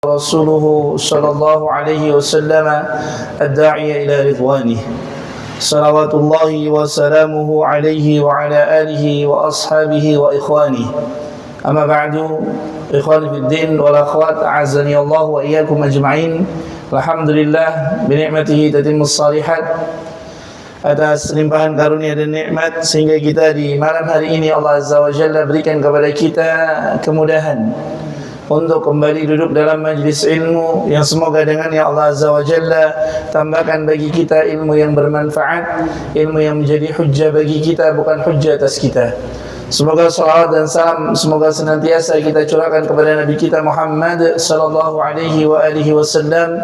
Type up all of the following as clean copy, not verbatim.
ورسوله صلى الله عليه وسلم الداعي إلى رضوانه صلوات الله وسلامه عليه وعلى آله وأصحابه وإخوانه أما بعد إخواني في الدين والأخوات أعزني الله وإياكم أجمعين الحمد لله بنعمته تتم الصالحات. Atas limpahan karunia dan nikmat sehingga kita di malam hari ini Allah Azza wa Jalla berikan kepada kita kemudahan untuk kembali duduk dalam majlis ilmu yang semoga dengan ya Allah Azza wa Jalla tambahkan bagi kita ilmu yang bermanfaat, ilmu yang menjadi hujjah bagi kita, bukan hujjah atas kita. Semoga salawat dan salam semoga senantiasa kita curahkan kepada Nabi kita Muhammad sallallahu alaihi wa alihi wasallam,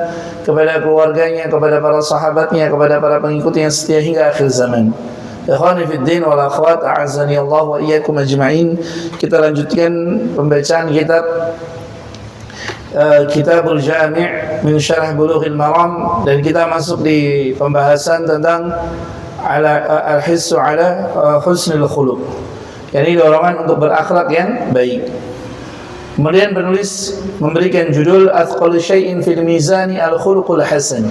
kepada keluarganya, kepada para sahabatnya, kepada para pengikutnya yang setia hingga akhir zaman. Ikhwani fid din wal akhwat a'azzani Allah wa iyyakum ajma'in. Kita lanjutkan pembacaan Kitabul Jami' min Syarah Bulughil Maram, dan kita masuk di pembahasan tentang al-hissu ala husnul khuluq, yakni dorongan untuk berakhlak yang baik. Kemudian penulis memberikan judul Athqalu syai'in fil mizani al-khuluqul hasan,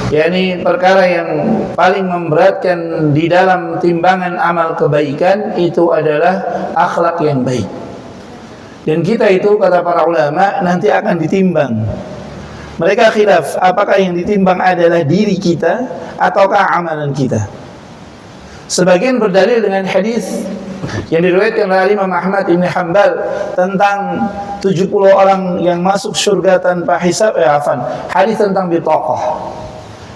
yakni perkara yang paling memberatkan di dalam timbangan amal kebaikan itu adalah akhlak yang baik. Dan kita itu, kata para ulama, nanti akan ditimbang. Mereka khilaf, apakah yang ditimbang adalah diri kita ataukah amalan kita. Sebagian berdalil dengan hadis yang diriwayatkan oleh Imam Ahmad Ibn Hanbal tentang 70 orang yang masuk surga tanpa hisab, hadis tentang bitaqah.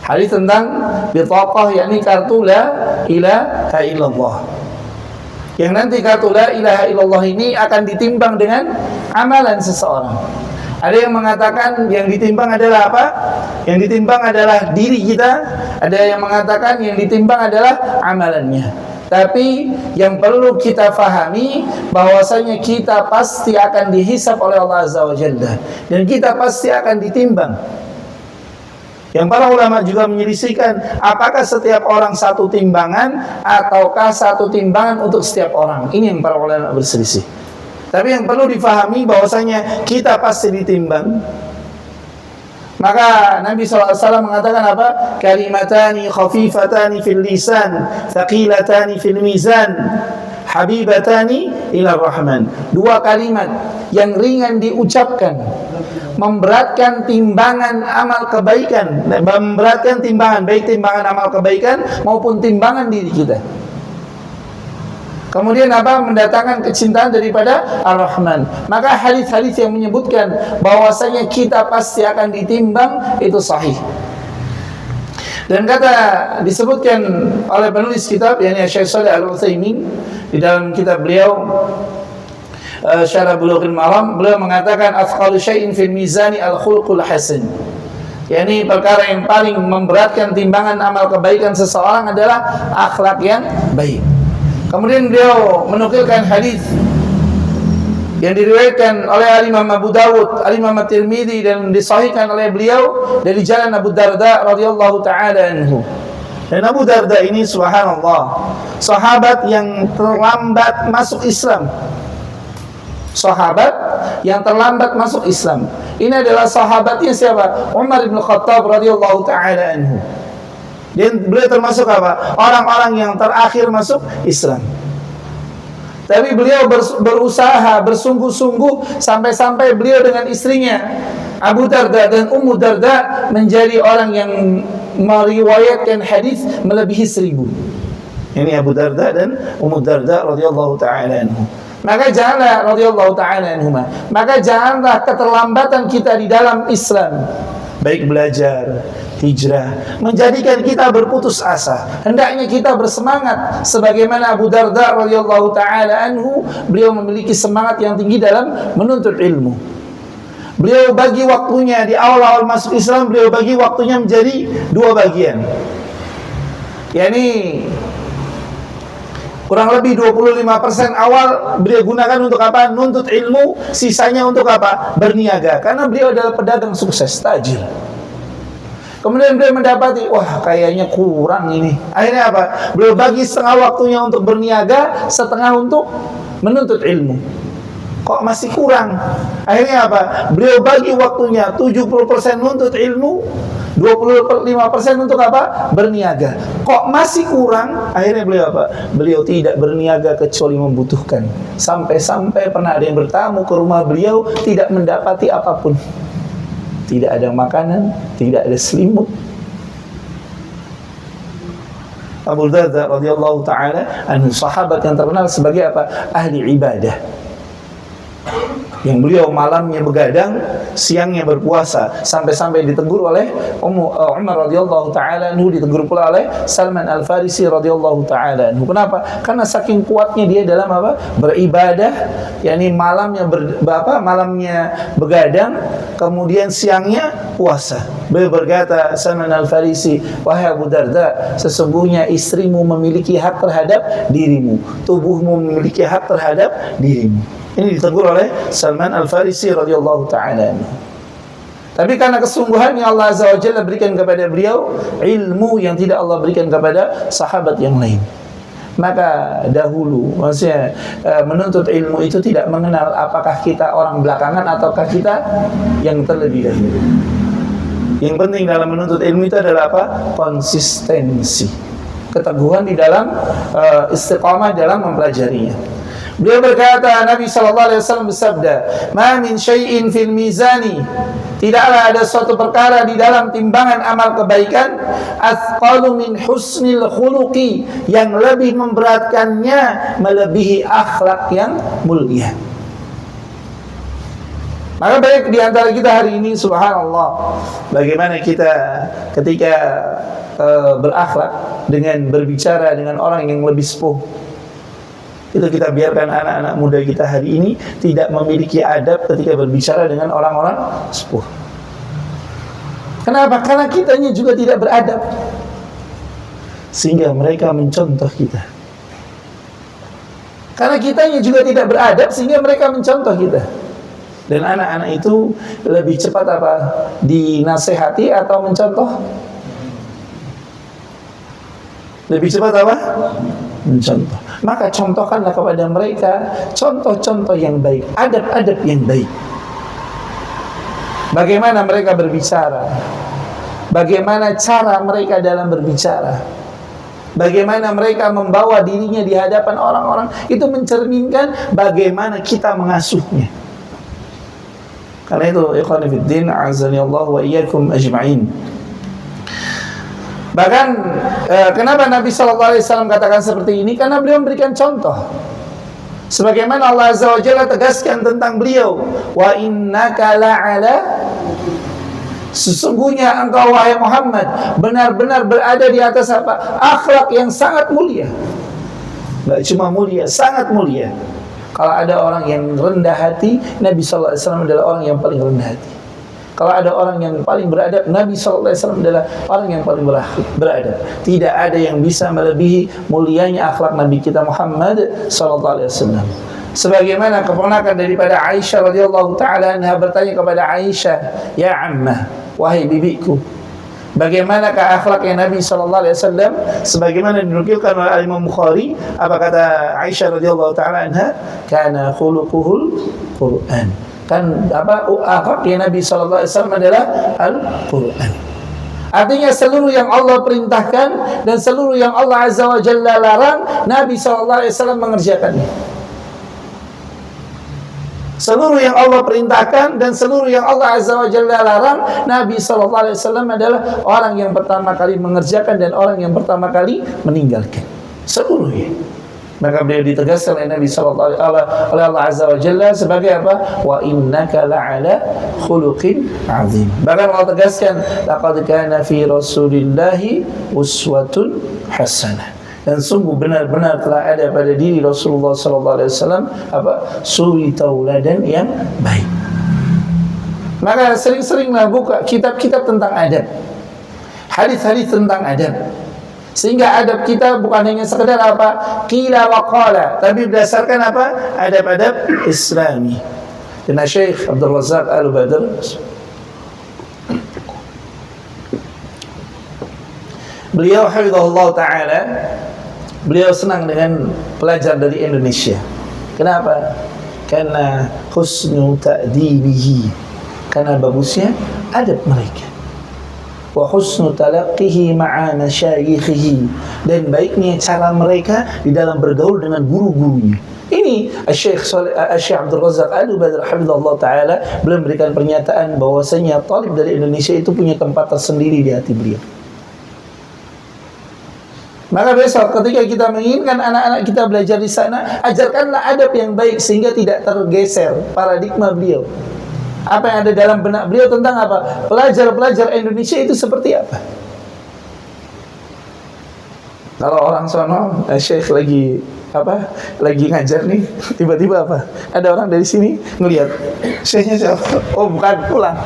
Hadis tentang bitaqah, yakni kartu la ilaha illallah. Yang nanti kartu la ilaha illallah ini akan ditimbang dengan amalan seseorang. Ada yang mengatakan yang ditimbang adalah apa? Yang ditimbang adalah diri kita. Ada yang mengatakan yang ditimbang adalah amalannya. Tapi yang perlu kita fahami bahwasanya kita pasti akan dihisab oleh Allah Azza wa Jalla, dan kita pasti akan ditimbang. Yang para ulama juga menyelisihkan apakah setiap orang satu timbangan ataukah satu timbangan untuk setiap orang. Ini yang para ulama berselisih. Tapi yang perlu difahami bahwasanya kita pasti ditimbang. Maka Nabi SAW mengatakan apa? Kalimatani khafifatani fil lisan, thaqilatani fil mizan, habibatani ila rahman. Dua kalimat yang ringan diucapkan, memberatkan timbangan amal kebaikan, memberatkan timbangan, baik timbangan amal kebaikan maupun timbangan diri kita. Kemudian apa? Mendatangkan kecintaan daripada Ar-Rahman. Maka hadis-hadis yang menyebutkan bahwasanya kita pasti akan ditimbang itu sahih. Dan disebutkan oleh penulis kitab, yakni Syekh Shalih Al-Utsaimin, di dalam kitab beliau Syarah Bulughil Maram, beliau mengatakan athqalu syai'in fil mizani al-khuluqul hasan, yakni perkara yang paling memberatkan timbangan amal kebaikan seseorang adalah akhlak yang baik. Kemudian beliau menukilkan hadis yang diriwayatkan oleh Imam Abu Dawud, Imam At-Tirmidzi, dan disahihkan oleh beliau dari jalan Abu Darda radhiyallahu taala anhu. Dan Abu Darda ini subhanallah, sahabat yang terlambat masuk Islam. Sahabat yang terlambat masuk Islam. Ini adalah sahabatnya siapa? Umar bin Khattab radhiyallahu taala anhu. Dan beliau termasuk apa? Orang-orang yang terakhir masuk Islam. Tapi beliau berusaha, bersungguh-sungguh, sampai-sampai beliau dengan istrinya Abu Darda dan Ummu Darda menjadi orang yang meriwayatkan hadis melebihi 1000. Ini Abu Darda dan Ummu Darda radhiyallahu taala anhu. Maka janganlah radhiyallahu taala anhuma. Maka janganlah keterlambatan kita di dalam Islam, baik belajar, hijrah, menjadikan kita berputus asa. Hendaknya kita bersemangat sebagaimana Abu Darda radhiyallahu taala anhu, beliau memiliki semangat yang tinggi dalam menuntut ilmu. Beliau bagi waktunya di awal-awal masuk Islam, beliau bagi waktunya menjadi 2 bagian. yakni kurang lebih 25% awal beliau gunakan untuk apa? Nuntut ilmu, sisanya untuk apa? Berniaga. Karena beliau adalah pedagang sukses, tajir. Kemudian beliau mendapati, wah kayaknya kurang ini. Akhirnya apa? Beliau bagi setengah waktunya untuk berniaga, setengah untuk menuntut ilmu. Kok masih kurang? Akhirnya apa? Beliau bagi waktunya 70% nuntut ilmu, 25% untuk apa? Berniaga. Kok masih kurang? Akhirnya beliau apa? Beliau tidak berniaga kecuali membutuhkan. Sampai-sampai pernah ada yang bertamu ke rumah beliau tidak mendapati apapun. Tidak ada makanan, tidak ada selimut. Abu Darda radhiyallahu taala anhu, sahabat yang terkenal sebagai apa? Ahli ibadah. Yang beliau malamnya begadang, siangnya berpuasa, sampai-sampai ditegur oleh Umar radhiyallahu taala anhu, ditegur pula oleh Salman Al-Farisi radhiyallahu taala anhu. Kenapa? Karena saking kuatnya dia dalam apa? Beribadah, yakni malamnya malamnya begadang, kemudian siangnya puasa. Beliau berkata, Salman Al-Farisi, wahai Abu Darda, sesungguhnya istrimu memiliki hak terhadap dirimu, tubuhmu memiliki hak terhadap dirimu. Ini ditegur oleh Salman Al-Farisi radhiyallahu ta'ala. Tapi karena kesungguhan yang Allah Azza wa Jalla berikan kepada beliau, ilmu yang tidak Allah berikan kepada sahabat yang lain, maka dahulu, maksudnya menuntut ilmu itu tidak mengenal apakah kita orang belakangan ataukah kita yang terlebih dahulu. Yang penting dalam menuntut ilmu itu adalah apa? Konsistensi, keteguhan di dalam istiqamah dalam mempelajarinya. Beliau berkata, Nabi sallallahu alaihi wasallam bersabda, "Ma min syai'in fil mizani." Tidaklah ada suatu perkara di dalam timbangan amal kebaikan athqalu min husnil khuluqi, yang lebih memberatkannya melebihi akhlak yang mulia. Maka baik di antara kita hari ini, subhanallah, bagaimana kita ketika berakhlak dengan berbicara dengan orang yang lebih sepuh. Itu kita biarkan anak-anak muda kita hari ini tidak memiliki adab ketika berbicara dengan orang-orang sepuh. Kenapa? Karena kitanya juga tidak beradab, sehingga mereka mencontoh kita. Karena kitanya juga tidak beradab, sehingga mereka mencontoh kita. Dan anak-anak itu lebih cepat apa? Dinasehati atau mencontoh? Lebih cepat apa? Mencontoh. Maka contohkanlah kepada mereka contoh-contoh yang baik, adab-adab yang baik. Bagaimana mereka berbicara, bagaimana cara mereka dalam berbicara, bagaimana mereka membawa dirinya di hadapan orang-orang, itu mencerminkan bagaimana kita mengasuhnya. Karena itu, ikhwan fiddin, a'azzani Allah wa iyyakum ajma'in. Bahkan kenapa Nabi SAW katakan seperti ini? Karena beliau memberikan contoh. Sebagaimana Allah Azza wa Jalla tegaskan tentang beliau, wa innaka la'ala, sesungguhnya engkau wahai Muhammad benar-benar berada di atas apa? Akhlak yang sangat mulia. Tidak cuma mulia, sangat mulia. Kalau ada orang yang rendah hati, Nabi SAW adalah orang yang paling rendah hati. Kalau ada orang yang paling beradab, Nabi SAW adalah orang yang paling beradab. Tidak ada yang bisa melebihi mulianya akhlak Nabi kita Muhammad SAW. Sebagaimana keponakan daripada Aisyah radhiyallahu taala anha bertanya kepada Aisyah, "Ya ammah, wahai bibiku, bagaimanakah akhlaknya Nabi SAW?" Sebagaimana dinukilkan oleh Imam Bukhari, apa kata Aisyah radhiyallahu taala anha? "Kana khuluquhul Qur'an." Kan apa akhlaknya Nabi sallallahu alaihi wasallam adalah Al-Qur'an. Artinya seluruh yang Allah perintahkan dan seluruh yang Allah Azza wa Jalla larang, Nabi sallallahu alaihi wasallam mengerjakannya. Seluruh yang Allah perintahkan dan seluruh yang Allah Azza wa Jalla larang, Nabi sallallahu alaihi wasallam adalah orang yang pertama kali mengerjakan dan orang yang pertama kali meninggalkan. Seluruhnya. Maka beliau ditegaskan oleh Nabi sallallahu oleh Allah Azza wa Jalla sebagai apa? Wa innaka la'ala khuluqin 'azim. Bahkan Allah tegaskan, laqad kana fi Rasulillahi uswatun hasanah. Dan sungguh benar-benar telah ada pada diri Rasulullah sallallahu alaihi wasallam apa? Suri tauladan yang baik. Maka sering-seringlah buka kitab-kitab tentang adab. Hadis-hadis tentang adab. Sehingga adab kita bukan hanya sekedar apa? Qila wa qala, tapi berdasarkan apa? Adab-adab Islami. Dan Syekh Abdul Razak Al-Badr beliau hafizahullah taala, beliau senang dengan pelajar dari Indonesia. Kenapa? karena husnu ta'dibihi, karena bagusnya adab mereka. Wa husnu talaqqihi ma'a masyayikhihi, dan baiknya cara mereka di dalam bergaul dengan guru-gurunya. Ini Syekh Abdul Razak Al-Badr hafizahullah taala belum memberikan pernyataan bahwasanya talib dari Indonesia itu punya tempat tersendiri di hati beliau. Maka besok ketika kita menginginkan anak-anak kita belajar di sana, ajarkanlah adab yang baik sehingga tidak tergeser paradigma beliau. Apa yang ada dalam benak beliau tentang apa? Pelajar-pelajar Indonesia itu seperti apa? Kalau orang sono, Syekh lagi ngajar nih, tiba-tiba apa? Ada orang dari sini ngelihat, Syekhnya siapa? Oh bukan, pulang.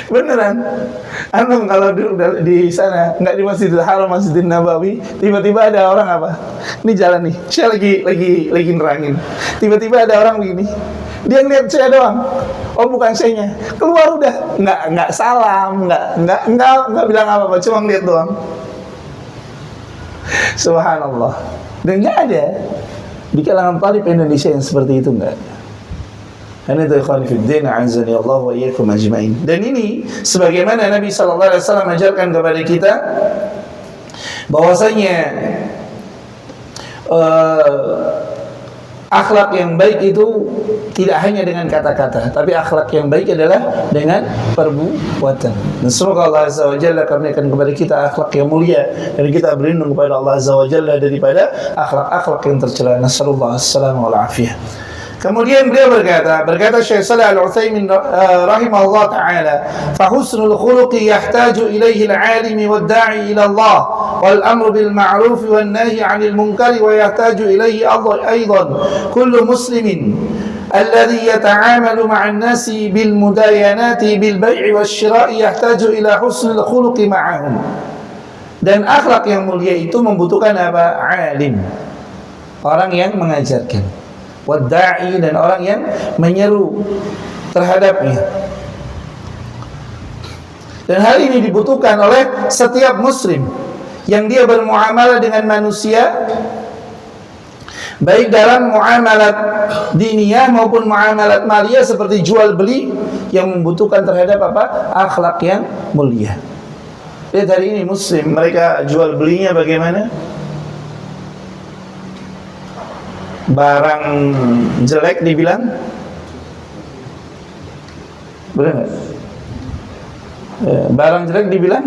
Beneran, antum kalau duduk di sana, nggak di Masjidil Haram, Masjidil Nabawi, tiba-tiba ada orang apa? Ini jalan nih, saya lagi nerangin. Tiba-tiba ada orang begini, dia ngeliat saya doang. Oh bukan sayanya, keluar udah, nggak salam, nggak bilang apa-apa, cuma ngeliat doang. Subhanallah. Dan nggak ada di kalangan talib Indonesia yang seperti itu, nggak ada. Ini itu ikhwan fiddin, a'azzani Allah wa iyyakum ajma'in. Dan ini sebagaimana Nabi sallallahu alaihi wasallam ajarkan kepada kita bahwasanya akhlak yang baik itu tidak hanya dengan kata-kata, tapi akhlak yang baik adalah dengan perbuatan. Dan semoga Allah Azza wa Jalla karuniakan kepada kita akhlak yang mulia, dan kita berlindung kepada Allah Azza wa Jalla daripada akhlak-akhlak yang tercela. Nasallallahu assalamu wal afiyah. Kemudian beliau berkata Syekh Shalih Al-Utsaimin rahimahullah taala, fa husnul khuluqi yahtaju ilaihi al-'alimi wad-da'i ila Allah wal amru bil ma'ruf wan nahyi 'anil munkari, wa yahtaju ilaihi aidan kullu muslimin alladhi yata'amalu ma'an nasi bil mudayanati bil bai'i wasyira'i yahtaju ila husnil khuluqi ma'ahum. Dan akhlak yang mulia itu membutuhkan apa? Alim, orang yang mengajarkan, wadda'i, dan orang yang menyeru terhadapnya. Dan hal ini dibutuhkan oleh setiap muslim yang dia bermuamalah dengan manusia, baik dalam muamalat diniyah maupun muamalat maliyah seperti jual beli, yang membutuhkan terhadap apa? Akhlak yang mulia. Lihat hari ini muslim, mereka jual belinya bagaimana? Barang jelek dibilang, boleh nggak? Barang jelek dibilang,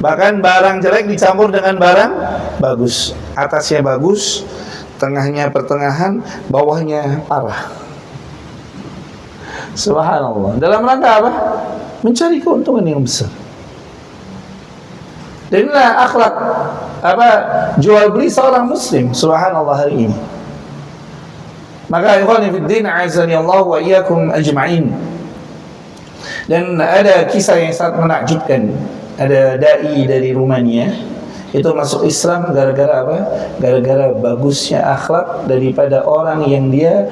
bahkan barang jelek dicampur dengan barang bagus. Atasnya bagus, tengahnya pertengahan, bawahnya parah. Subhanallah. Dalam rangka apa? Mencari keuntungan yang besar. Dan inilah akhlak jual beli seorang muslim, subhanallah, hari ini. Maka ikhwani fiddin, a'azzani Allah wa iyyakum ajma'in. Dan ada kisah yang sangat menakjubkan. Ada dai dari Rumania itu masuk Islam gara-gara apa? Gara-gara bagusnya akhlak daripada orang yang dia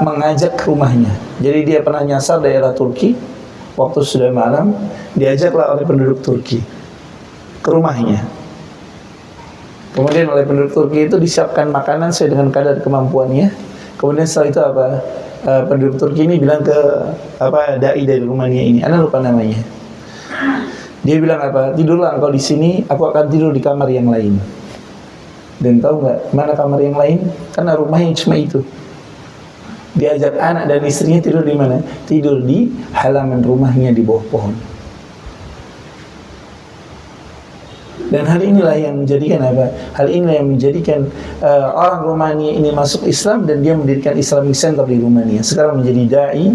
mengajak ke rumahnya. Jadi dia pernah nyasar daerah Turki, waktu sudah malam, diajaklah oleh penduduk Turki ke rumahnya. Kemudian oleh penduduk Turki itu disiapkan makanan sesuai dengan kadar kemampuannya. Kemudian setelah itu penduduk Turki ini bilang ke dai dari Rumania ini, ana lupa namanya. Dia bilang tidurlah engkau di sini, aku akan tidur di kamar yang lain. Dan tahu nggak mana kamar yang lain? Karena rumahnya cuma itu. Diajak anak dan istrinya tidur di mana? Tidur di halaman rumahnya di bawah pohon. Dan hal inilah yang menjadikan Hal inilah yang menjadikan orang Rumania ini masuk Islam, dan dia mendirikan Islamic Center di Rumania. Sekarang menjadi dai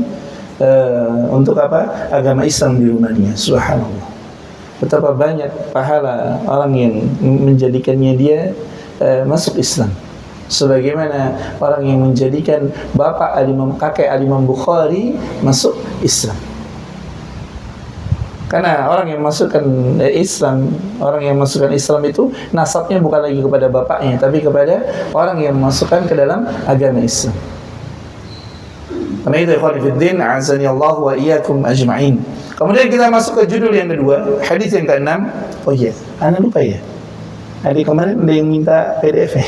untuk agama Islam di Rumania. Subhanallah. Betapa banyak pahala orang yang menjadikannya dia masuk Islam. Sebagaimana orang yang menjadikan kakek Al-Imam Bukhari masuk Islam. Karena orang yang masukkan Islam, orang yang masukkan Islam itu nasabnya bukan lagi kepada bapaknya, tapi kepada orang yang memasukkan ke dalam agama Islam. Karena itu ikhwan fiddin, a'azzani Allah wa iyyakum ajma'in. Kemudian kita masuk ke judul yang kedua, hadis yang ke-6. Oh iya, ana lupa ya. Hari kemarin ada yang minta PDF ya.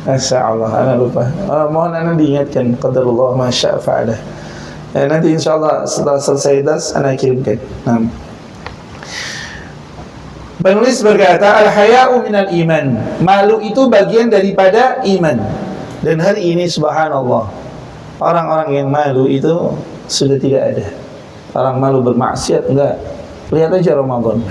Masya Allah, ana lupa. Mohon ana diingatkan. Qadarullah ma syaa fa'ala. Nanti insyaallah setelah selesai das ana kirimkan. Nah. Penulis berkata, al-haya'u minal iman. Malu itu bagian daripada iman. Dan hari ini subhanallah, orang-orang yang malu itu sudah tidak ada. Orang malu bermaksiat enggak. Lihat aja Ramadan.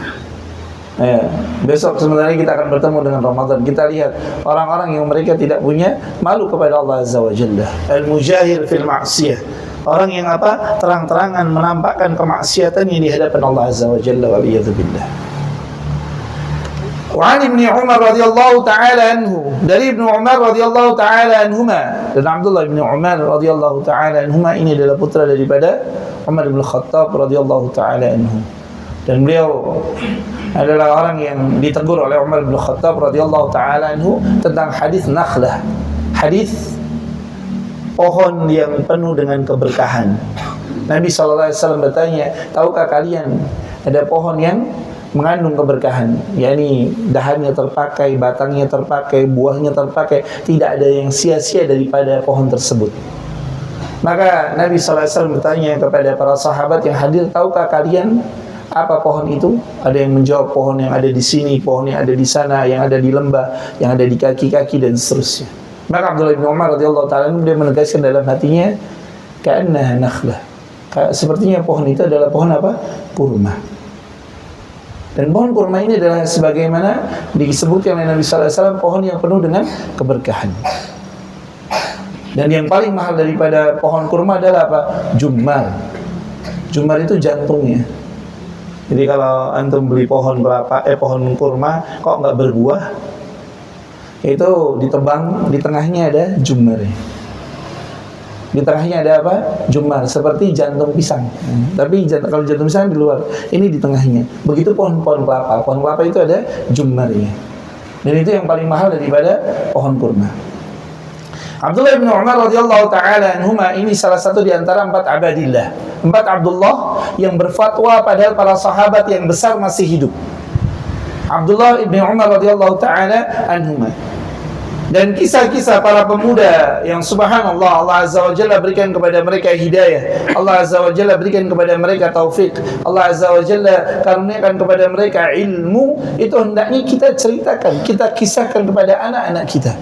Ya, besok sebenarnya kita akan bertemu dengan Ramadan. Kita lihat orang-orang yang mereka tidak punya malu kepada Allah Azza wa Jalla. Al-mujahir fil ma'siyah. Orang yang apa? Terang-terangan menampakkan kemaksiatannya di hadapan Allah Azza wa Jalla, waliyadzu billah. Wa an Ibnu Umar radhiyallahu taala anhu, dari Ibnu Umar radhiyallahu taala anhuma, dan Abdullah bin Umar radhiyallahu taala anhuma ini adalah putra daripada Umar bin Khattab radhiyallahu taala anhu. Dan beliau adalah orang yang ditegur oleh Umar bin Khattab radhiyallahu taala anhu tentang hadis nakhlah. Hadis pohon yang penuh dengan keberkahan. Nabi sallallahu alaihi wasallam bertanya, "Tahukah kalian ada pohon yang mengandung keberkahan, yakni dahannya terpakai, batangnya terpakai, buahnya terpakai, tidak ada yang sia-sia daripada pohon tersebut." Maka Nabi sallallahu alaihi wasallam bertanya kepada para sahabat yang hadir, "Tahukah kalian apa pohon itu?" Ada yang menjawab, pohon yang ada di sini, pohon yang ada di sana, yang ada di lembah, yang ada di kaki-kaki dan seterusnya. Maka Abdullah bin Umar radhiyallahu taala dia menegaskan dalam hatinya, "Ka'annaha nakhlah." Sepertinya pohon itu adalah pohon apa? Kurma. Dan pohon kurma ini adalah sebagaimana disebutkan oleh Nabi sallallahu alaihi wasallam, pohon yang penuh dengan keberkahan. Dan yang paling mahal daripada pohon kurma adalah apa? Jummar. Jummar itu jantungnya. Jadi kalau antum beli pohon pohon kurma kok nggak berbuah, itu ditebang, di tengahnya ada jummar. Di tengahnya ada apa? Jummar, seperti jantung pisang. Tapi kalau jantung pisang di luar, ini di tengahnya. Begitu pohon-pohon kelapa. Pohon kelapa itu ada jummarnya. Dan itu yang paling mahal daripada pohon kurma. Abdullah bin Umar radhiyallahu taala anhuma ini salah satu di antara 4 abadillah. 4 Abdullah yang berfatwa padahal para sahabat yang besar masih hidup. Abdullah bin Umar radhiyallahu taala anhuma. Dan kisah-kisah para pemuda yang subhanallah Allah Azza wa Jalla berikan kepada mereka hidayah, Allah Azza wa Jalla berikan kepada mereka taufik, Allah Azza wa Jalla karuniakan kepada mereka ilmu, itu hendaknya kita ceritakan, kita kisahkan kepada anak-anak kita.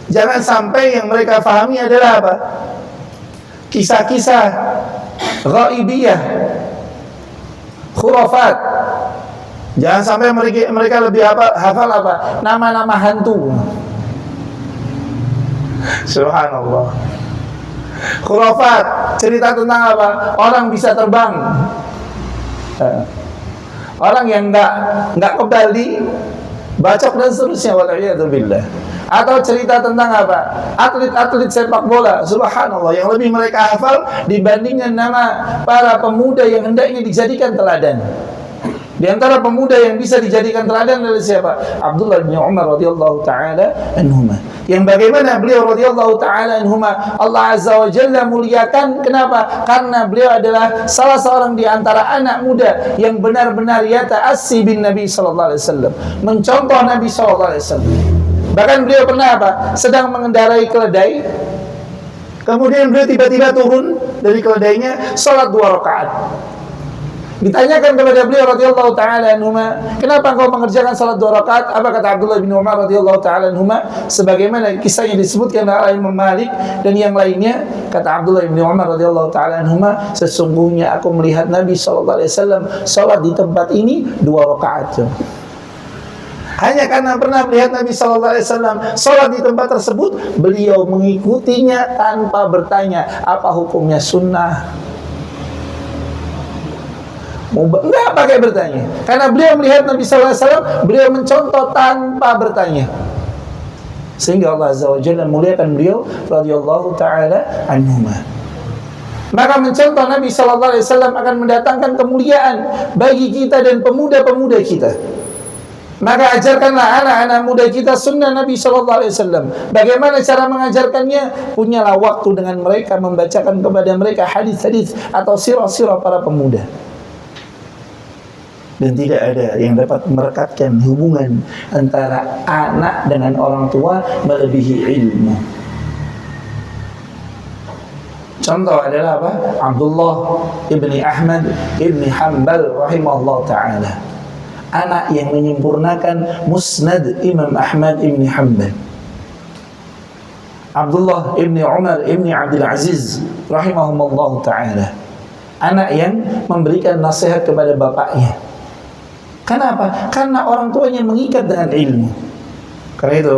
Jangan sampai yang mereka fahami adalah apa? Kisah-kisah ghaibiyah, khurafat. Jangan sampai mereka lebih hafal apa? Nama-nama hantu. Subhanallah. Khurafat, cerita tentang apa? Orang bisa terbang. Orang yang enggak kebal di bacok dan seterusnya, wala'iyadzubillah. Atau cerita tentang apa? Atlet-atlet sepak bola, subhanallah, yang lebih mereka hafal dibandingkan nama para pemuda yang hendaknya dijadikan teladan. Di antara pemuda yang bisa dijadikan teladan adalah siapa? Abdullah bin Umar radhiyallahu taala anhuma. Yang bagaimana beliau radhiyallahu taala anhuma Allah Azza wa Jalla muliakan. Kenapa? Karena beliau adalah salah seorang di antara anak muda yang benar-benar yata'assi bin Nabi sallallahu alaihi wasallam, mencontoh Nabi sallallahu alaihi wasallam. Bahkan beliau pernah apa? Sedang mengendarai keledai. Kemudian beliau tiba-tiba turun dari keledainya, salat 2 rakaat. Ditanyakan kepada beliau radhiyallahu taala anhuma, "Kenapa engkau mengerjakan salat 2 rakaat?" Apa kata Abdullah bin Umar radhiyallahu taala anhuma, sebagaimana kisahnya disebutkan oleh Imam Malik dan yang lainnya, kata Abdullah bin Umar radhiyallahu taala anhuma, "Sesungguhnya aku melihat Nabi sallallahu alaihi wasallam salat di tempat ini 2 rakaat." Hanya karena pernah melihat Nabi sallallahu alaihi wasallam salat di tempat tersebut, beliau mengikutinya tanpa bertanya, "Apa hukumnya sunnah?" Enggak pakai bertanya. Karena beliau melihat Nabi sallallahu alaihi wasallam, beliau mencontoh tanpa bertanya. Sehingga Allah Azza wa Jalla muliakan beliau radhiyallahu taala anhuma. Maka mencontoh Nabi sallallahu alaihi wasallam akan mendatangkan kemuliaan bagi kita dan pemuda-pemuda kita. Maka ajarkanlah anak-anak muda kita sunnah Nabi sallallahu alaihi wasallam. Bagaimana cara mengajarkannya? Punyalah waktu dengan mereka, membacakan kepada mereka hadis-hadis atau sirah-sirah para pemuda. dan tidak ada yang dapat merekatkan hubungan antara anak dengan orang tua melebihi ilmu. Contoh adalah apa? Abdullah ibni Ahmad ibni Hanbal rahimahullah ta'ala, anak yang menyempurnakan musnad Imam Ahmad ibni Hanbal. Abdullah ibni Umar ibni Abdul Aziz rahimahumullah ta'ala, anak yang memberikan nasihat kepada bapaknya. Kenapa? Karena orang tuanya mengikat dengan ilmu. Karena itu,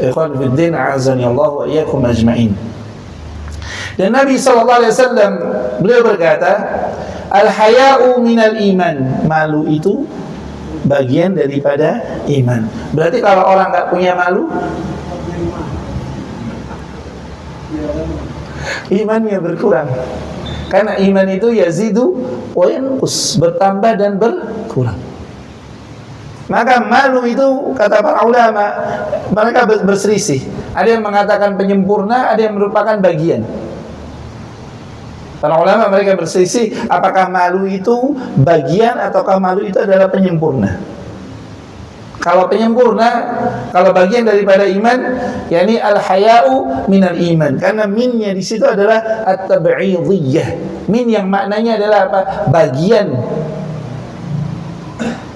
ikhwan fiddin, a'azani Allah wa iyyakum ajma'in. Dan Nabi SAW, beliau berkata, al-haya'u minal iman. Malu itu bagian daripada iman. Berarti kalau orang tak punya malu, imannya berkurang. Karena iman itu yazidu wa yanqus, bertambah dan berkurang. Maka malu itu, kata para ulama, mereka berselisih. Ada yang mengatakan penyempurna, ada yang merupakan bagian. Para ulama mereka berselisih, apakah malu itu bagian ataukah malu itu adalah penyempurna. Kalau penyempurna, kalau bagian daripada iman, yakni al-haya'u minal iman. Karena minnya di situ adalah at-tab'idiyah. Min yang maknanya adalah apa? Bagian.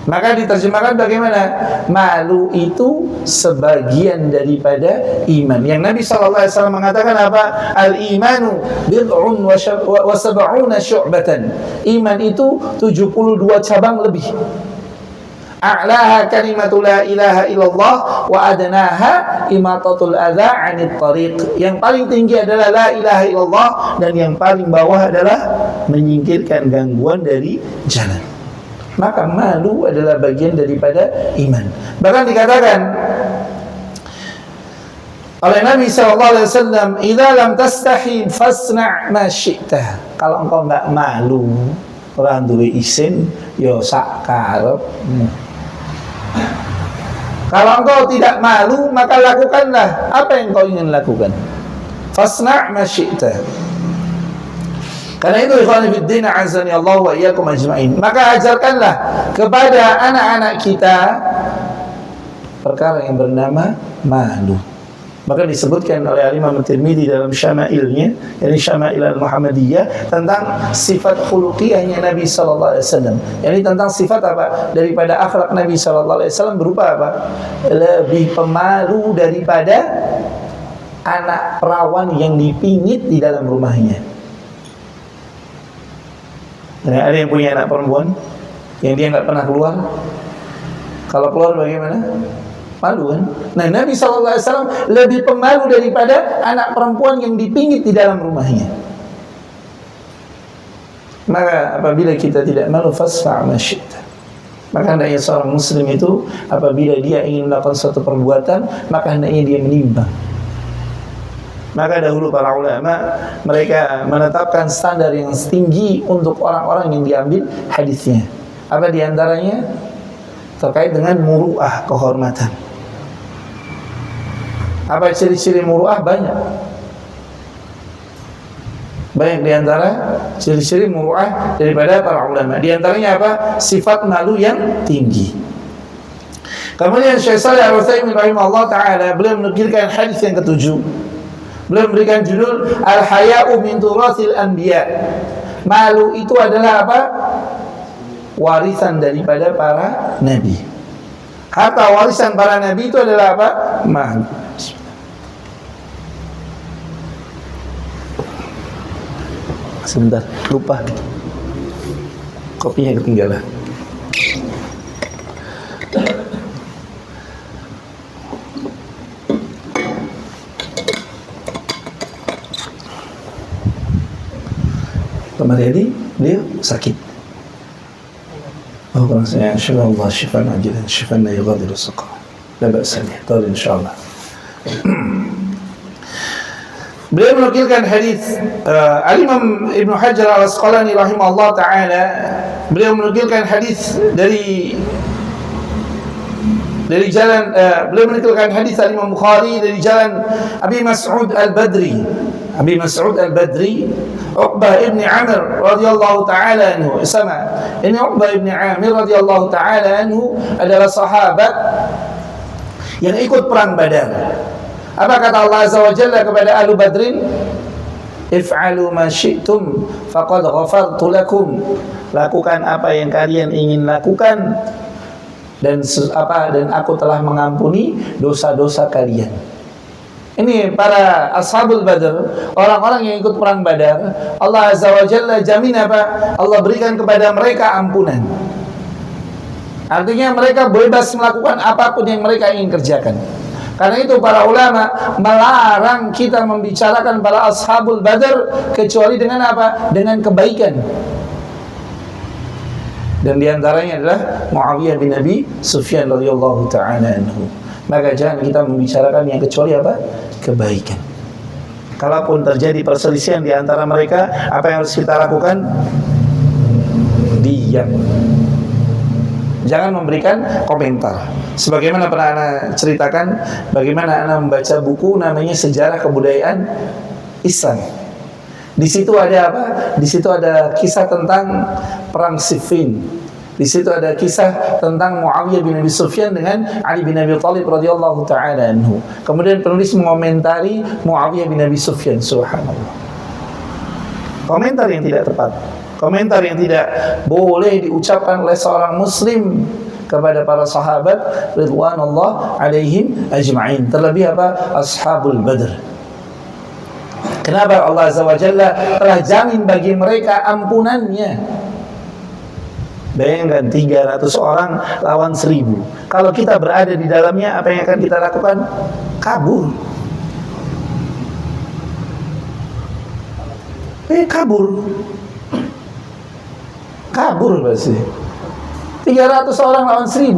Maka diterjemahkan bagaimana? Malu itu sebagian daripada iman. Yang Nabi SAW mengatakan apa? Al-imanu bid'un wa sab'una syu'batan. Iman itu 72 cabang lebih. A'laha kalimatu la ilaha illallah wa adnaha imatatul adza 'anit tariq. Yang paling tinggi adalah la ilaha illallah, dan yang paling bawah adalah menyingkirkan gangguan dari jalan. Maka malu adalah bagian daripada iman. Bahkan dikatakan oleh Nabi SAW, "Idza lam tastahi fasna' ma syi'ta." Kalau engkau enggak malu, ora duwe isin, ya sak karepmu. Kalau engkau tidak malu, maka lakukanlah apa yang kau ingin lakukan. Fasna' ma syi'ta. Karena itu, ikhwan fiddin, azani Allah wa iyyakum ajma'in, maka ajarkanlah kepada anak-anak kita perkara yang bernama malu. Maka disebutkan oleh Imam Tirmidzi dalam Syama'ilnya, yakni Syama'il al-Muhammadiyah, tentang sifat khuluqiyahnya Nabi sallallahu alaihi wasallam. Yakni tentang sifat apa? Daripada akhlak Nabi sallallahu alaihi wasallam berupa apa? Lebih pemalu daripada anak perawan yang dipingit di dalam rumahnya. Nah, ada yang punya anak perempuan yang dia nggak pernah keluar. Kalau keluar bagaimana? Malu kan? Nah, Nabi SAW lebih pemalu daripada anak perempuan yang dipingit di dalam rumahnya. Maka apabila kita tidak malu, fasfa' ma syi'ta. Maka hendaknya seorang muslim itu apabila dia ingin melakukan suatu perbuatan, maka hendaknya dia menimbang. Maka dahulu para ulama mereka menetapkan standar yang tinggi untuk orang-orang yang diambil hadisnya. Apa diantaranya? Terkait dengan muru'ah, kehormatan. Apa ciri-ciri muru'ah? Banyak. Banyak diantara ciri-ciri muru'ah daripada para ulama. Diantaranya apa? Sifat malu yang tinggi. Kemudian Syekh Shalih Al-Utsaimin rahimahullah ta'ala, beliau menukilkan hadis yang ketujuh. Beliau memberikan judul Al-Haya'u min Turathil Anbiya. Malu itu adalah apa? Warisan daripada para nabi. Harta warisan para nabi itu adalah apa? Malu. Sebentar, lupa. Kopinya ketinggalan. Kemarin ini beliau sakit. Oh, saya insyaallah syifaan ajilan, syifaan la yughadiru saqam. La ba'sa bih. Tahu insyaallah. Beliau menukilkan hadis Al-Imam Ibnu Hajar Al-Asqalani rahimahullah taala, beliau menukilkan hadis dari jalan beliau menukilkan hadis Al-Imam Bukhari dari jalan Abi Mas'ud Al-Badri Abi Mas'ud Al-Badri, Uqbah ibn Amir radhiyallahu taala anhu. Sama. Ini Uqbah ibn Amir radhiyallahu taala anhu adalah sahabat yang ikut perang Badar. Apa kata Allah Azza wa Jalla kepada ahlu Badrin? If'alu ma syi'tum faqad ghafartu lakum. Lakukan apa yang kalian ingin lakukan dan aku telah mengampuni dosa-dosa kalian. Ini para ashabul Badar, orang-orang yang ikut perang Badar, Allah Azza wa Jalla jamin apa? Allah berikan kepada mereka ampunan. Artinya mereka bebas melakukan apapun yang mereka ingin kerjakan. Karena itu para ulama melarang kita membicarakan para ashabul Badar kecuali dengan apa? Dengan kebaikan. Dan diantaranya adalah Muawiyah bin Abi Sufyan radhiyallahu ta'ala anhu. Maka jangan kita membicarakan yang kecuali apa? Kebaikan. Kalaupun terjadi perselisihan di antara mereka, apa yang harus kita lakukan? Diam. Jangan memberikan komentar. Sebagaimana pernah Ana ceritakan, bagaimana Ana membaca buku namanya Sejarah Kebudayaan Islam. Di situ ada apa? Di situ ada kisah tentang perang Siffin. Di situ ada kisah tentang Muawiyah bin Abi Sufyan dengan Ali bin Abi Thalib radhiyallahu taala anhu. Kemudian penulis mengomentari Muawiyah bin Abi Sufyan, subhanallah. Komentar yang tidak tepat, komentar yang tidak boleh diucapkan oleh seorang muslim kepada para sahabat ridwanullah alaihim ajma'in. Terlebih apa? Ashabul Badr. Kenapa Allah Azza wa Jalla telah jamin bagi mereka ampunannya? Bayangkan 300 orang lawan 1000. Kalau kita berada di dalamnya, apa yang akan kita lakukan? Kabur. Kabur. Kabur pasti. 300 orang lawan 1000.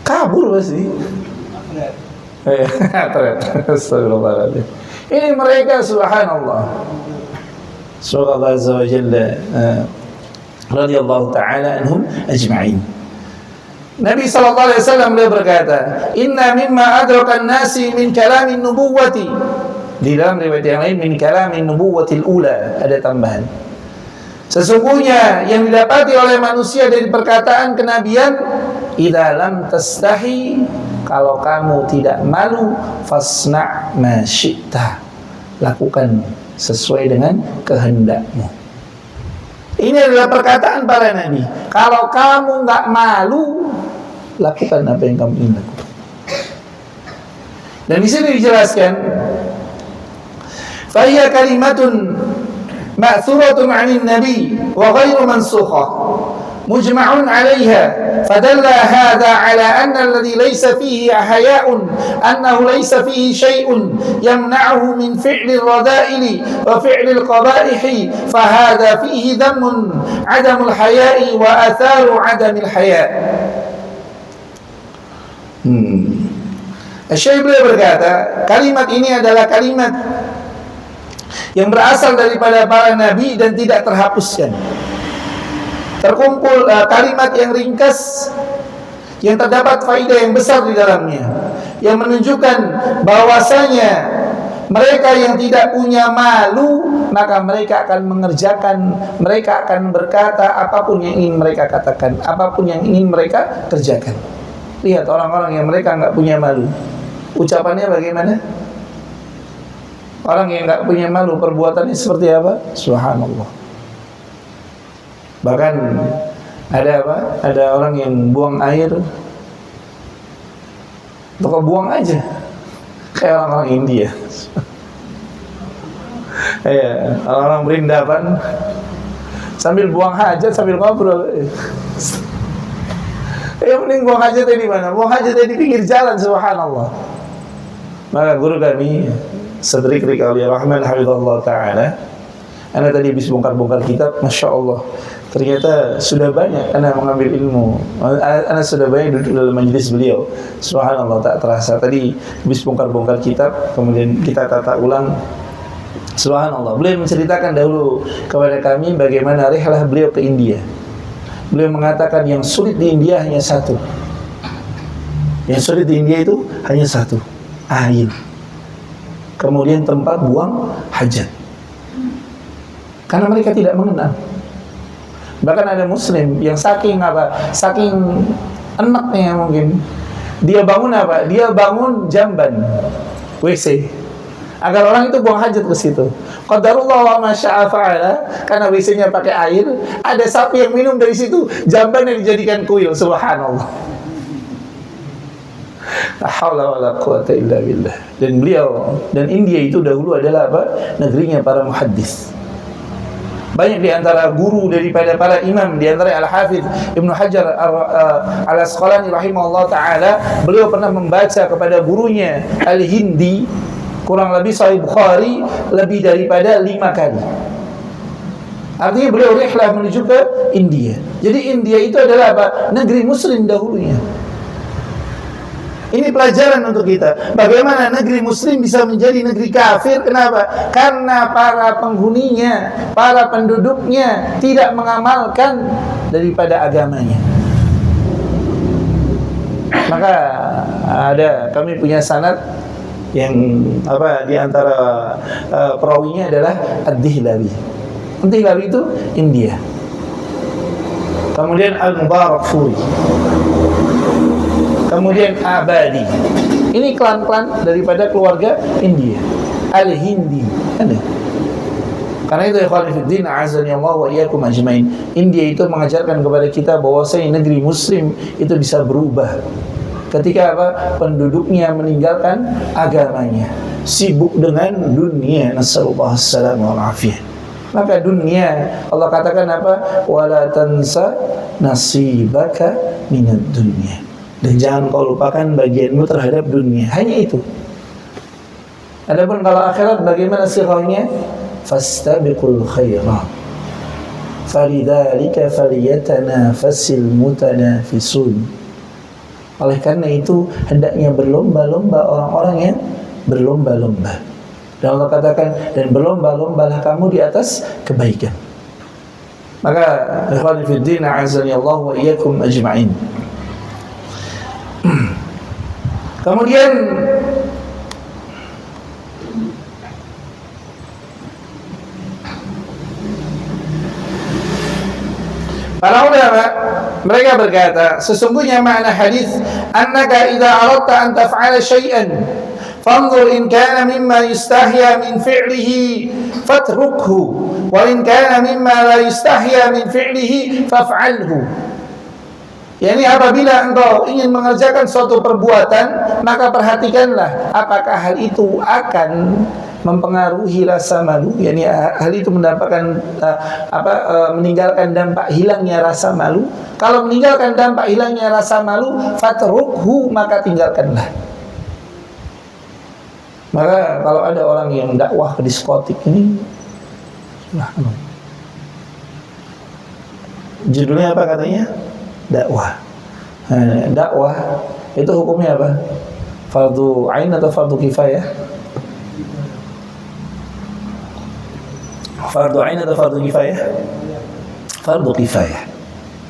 Kabur pasti. Astagfirullahaladzim. Ini mereka subhanallah. Semoga Allah Azza wa Jalla radhiyallahu ta'ala anhum ajma'in. Nabi sallallahu alaihi wasallam beliau berkata, "Inna mimma adraka an-nasi min kalamin nubuwwati." Di dalam riwayat yang lain min kalamin nubuwwatil ula, ada tambahan. Sesungguhnya yang didapati oleh manusia dari perkataan kenabian, idza lam tastahi, kalau kamu tidak malu, fasna' ma syi'ta, lakukan sesuai dengan kehendakmu. Ini adalah perkataan para nabi. Kalau kamu nggak malu, lakukan apa yang kamu ingin lakukan. Dan di sini dijelaskan, fahiya kalimatun ma'thuratun 'anil nabi wa ghairu mansukhah mujma'un 'alayha. فدل هذا على أن الذي ليس فيه حياء أنه ليس فيه شيء يمنعه من فعل الرذائل وفعل القبائح فهذا فيه ذم عدم الحياء وآثار عدم الحياء. Syekh beliau berkata, kalimat ini adalah kalimat yang berasal daripada para nabi dan tidak terhapuskan. Terkumpul kalimat yang ringkas yang terdapat faedah yang besar di dalamnya, yang menunjukkan bahwasanya mereka yang tidak punya malu, maka mereka akan mengerjakan, mereka akan berkata apapun yang ingin mereka katakan, apapun yang ingin mereka kerjakan. Lihat orang-orang yang mereka nggak punya malu, ucapannya bagaimana? Orang yang nggak punya malu, perbuatannya seperti apa? Subhanallah. Bahkan ada apa? Ada orang yang buang air, pokoknya buang aja, kayak orang-orang India. Ya, orang-orang berindaban sambil buang hajat sambil ngobrol. Mending buang hajatnya di mana? Buang hajatnya di pinggir jalan, subhanallah. Maka guru kami Sadrikri Aulia Rahman hafizallahu taala, ana tadi habis bongkar-bongkar kitab, masya Allah. Ternyata sudah banyak Ana mengambil ilmu. Ana sudah banyak duduk dalam majelis beliau. Subhanallah, tak terasa. Tadi habis bongkar-bongkar kitab, kemudian kita tata ulang. Subhanallah. Beliau menceritakan dahulu kepada kami bagaimana rihlah beliau ke India. Beliau mengatakan yang sulit di India hanya satu. Yang sulit di India itu hanya satu, air. kemudian tempat buang hajat. Karena mereka tidak mengenal. Bahkan ada muslim yang saking enaknya mungkin, dia bangun apa? Dia bangun jamban WC agar orang itu buang hajat ke situ. Qadarullah wa ma syaa fa'ala, karena WC-nya pakai air, ada sapi yang minum dari situ, jamban yang dijadikan kuil. Subhanallah. La haula wala quwata illa billah. Dan India itu dahulu adalah apa? Negerinya para muhaddis. Banyak di antara guru daripada para imam, di antara Al-Hafidz Ibnu Hajar Al-Asqalani rahimahullah taala, beliau pernah membaca kepada gurunya Al-Hindi kurang lebih Sahih Bukhari lebih daripada 5 kali. Artinya beliau rihlah menuju ke India. Jadi India itu adalah apa? Negeri muslim dahulunya. Ini pelajaran untuk kita. Bagaimana negeri muslim bisa menjadi negeri kafir? Kenapa? Karena para penghuninya, para penduduknya tidak mengamalkan daripada agamanya. Maka kami punya sanad yang di antara perawinya adalah Ad-Dihlawi. Ad-Dihlawi itu India. Kemudian Al-Mubarakfuri. Kemudian Abadi. Ini klan-klan daripada keluarga India. Al-Hindi. Ada. Karena itu ikhwan fillah, a'azzani Allah wa iyyakum ajmain. India itu mengajarkan kepada kita bahwasanya negeri muslim itu bisa berubah ketika penduduknya meninggalkan agamanya, sibuk dengan dunia. Nasallallahu alaihi wasallam. Maka dunia, Allah katakan apa? Wala tansa nasibaka minad dunya. Dan jangan kau lupakan bagianmu terhadap dunia. Hanya itu. Adapun kalau akhirat bagaimana sirahnya? Fastabiqul khairat. Falidzalika falyatanafasil mutanafisun. Oleh karena itu hendaknya berlomba-lomba orang-orang yang berlomba-lomba. Dan Allah katakan, dan berlomba-lombalah kamu di atas kebaikan. Maka ikhwan fillah, a'azzani Allah wa iyyakum ajma'in. Kemudian para ulama mereka berkata, sesungguhnya makna hadis annaka idza aradta an taf'ala syai'an fanzur in kana mimma yustahya min fi'lihi fatrukhu wa in kana mimma la yustahya min fi'lihi faf'alhu. Yani apabila engkau ingin mengerjakan suatu perbuatan, maka perhatikanlah apakah hal itu akan mempengaruhi rasa malu, yani hal itu mendapatkan meninggalkan dampak hilangnya rasa malu. Kalau meninggalkan dampak hilangnya rasa malu, fatrukhu, maka tinggalkanlah. Maka kalau ada orang yang dakwah ke diskotik ini, judulnya apa katanya? Dakwah. Dakwah itu hukumnya apa? Fardu ain atau fardu kifayah? Fardu ain atau fardu kifayah? Fardu kifayah.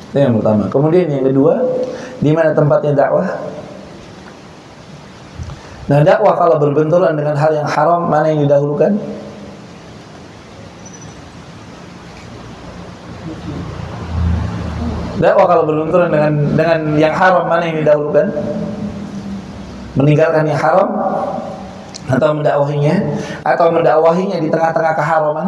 Itu yang pertama. Kemudian yang kedua, di mana tempatnya dakwah? Nah, dakwah kalau berbenturan dengan hal yang haram, mana yang didahulukan? Dakwah kalau berbenturan dengan yang haram, mana yang didahulukan? Meninggalkan yang haram atau mendakwahinya, atau mendakwahinya di tengah-tengah keharaman?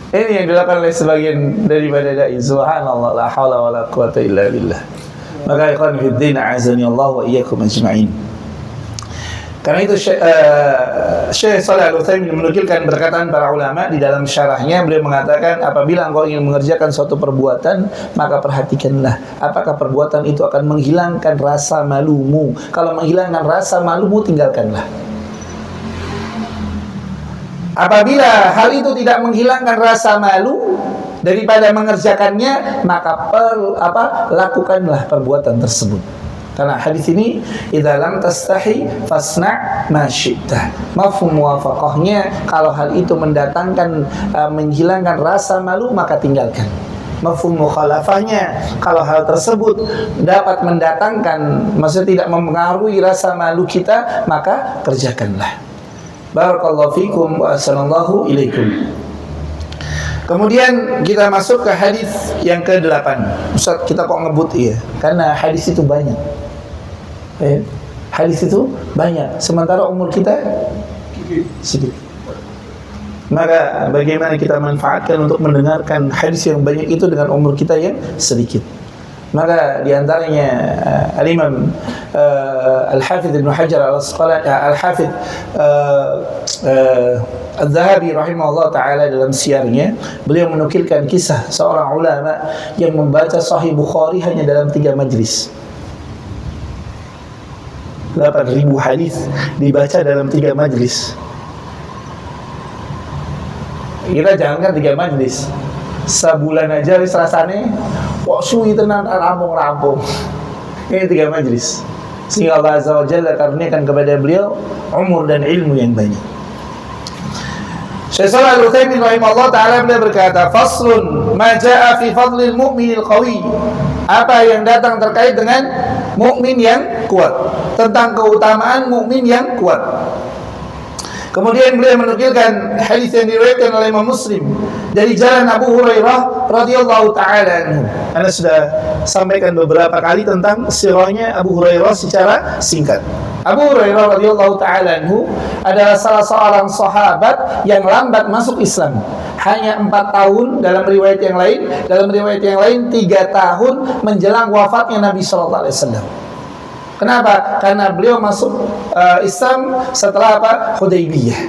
Ini yang dilakukan oleh sebagian daripada dai. Subhanallah, la haula wala quwata illa billah. Maka ikhwan fillah, a'azzani Allah wa iyyakum ajma'in. Karena itu Syekh Shalih Al-Utsaimin menukilkan perkataan para ulama di dalam syarahnya. Beliau mengatakan, apabila engkau ingin mengerjakan suatu perbuatan, maka perhatikanlah apakah perbuatan itu akan menghilangkan rasa malumu. Kalau menghilangkan rasa malumu, tinggalkanlah. Apabila hal itu tidak menghilangkan rasa malu daripada mengerjakannya, maka lakukanlah perbuatan tersebut. Karena hadis ini, idza lam tastahi fasna' ma syi'ta. Mafhum muwafaqahnya, kalau hal itu mendatangkan menghilangkan rasa malu, maka tinggalkan. mafhum mukhalafahnya. Kalau hal tersebut dapat mendatangkan, maksudnya tidak mempengaruhi rasa malu kita, maka kerjakanlah. Barakallahu fikum wa assalamualaikum ilaikum. Kemudian kita masuk ke hadis yang ke-8. Ustaz, kita kok ngebut ya? Karena hadis itu banyak. Hadis itu banyak, sementara umur kita sedikit. Maka bagaimana kita manfaatkan untuk mendengarkan hadis yang banyak itu dengan umur kita yang sedikit? Maka diantaranya Al-Imam Al-Hafidh Ibn Hajar Al-Asqalani, Al-Hafidh Al-Zahabi rahimahullah ta'ala dalam siyarnya, beliau menukilkan kisah seorang ulama yang membaca Sahih Bukhari hanya dalam 3 majlis. 8.000 hadis dibaca dalam 3 majlis. Kita jangankan 3 majlis, sebulan aja wis rasane kok suwi tenan rampung-rampung. Ini 3 majlis. Sehingga Allah Azza wa Jalla karuniakan kepada beliau umur dan ilmu yang banyak. Syekh Shalih Al-Utsaimin rahimahullah taala beliau berkata, "Faslun ma jaa fi fadlil mu'minil qawi." Apa yang datang terkait dengan mukmin yang kuat, tentang keutamaan mukmin yang kuat. Kemudian beliau menukilkan hadis yang diriwayatkan oleh Imam Muslim dari jalan Abu Hurairah radhiyallahu taala anhu. Anda sudah sampaikan beberapa kali tentang sirahnya Abu Hurairah secara singkat. Abu Hurairah radhiyallahu taala anhu adalah salah seorang sahabat yang lambat masuk Islam. Hanya 4 tahun dalam riwayat yang lain, 3 tahun menjelang wafatnya Nabi sallallahu alaihi wasallam. Kenapa? Karena beliau masuk Islam setelah apa? Hudaybiyah.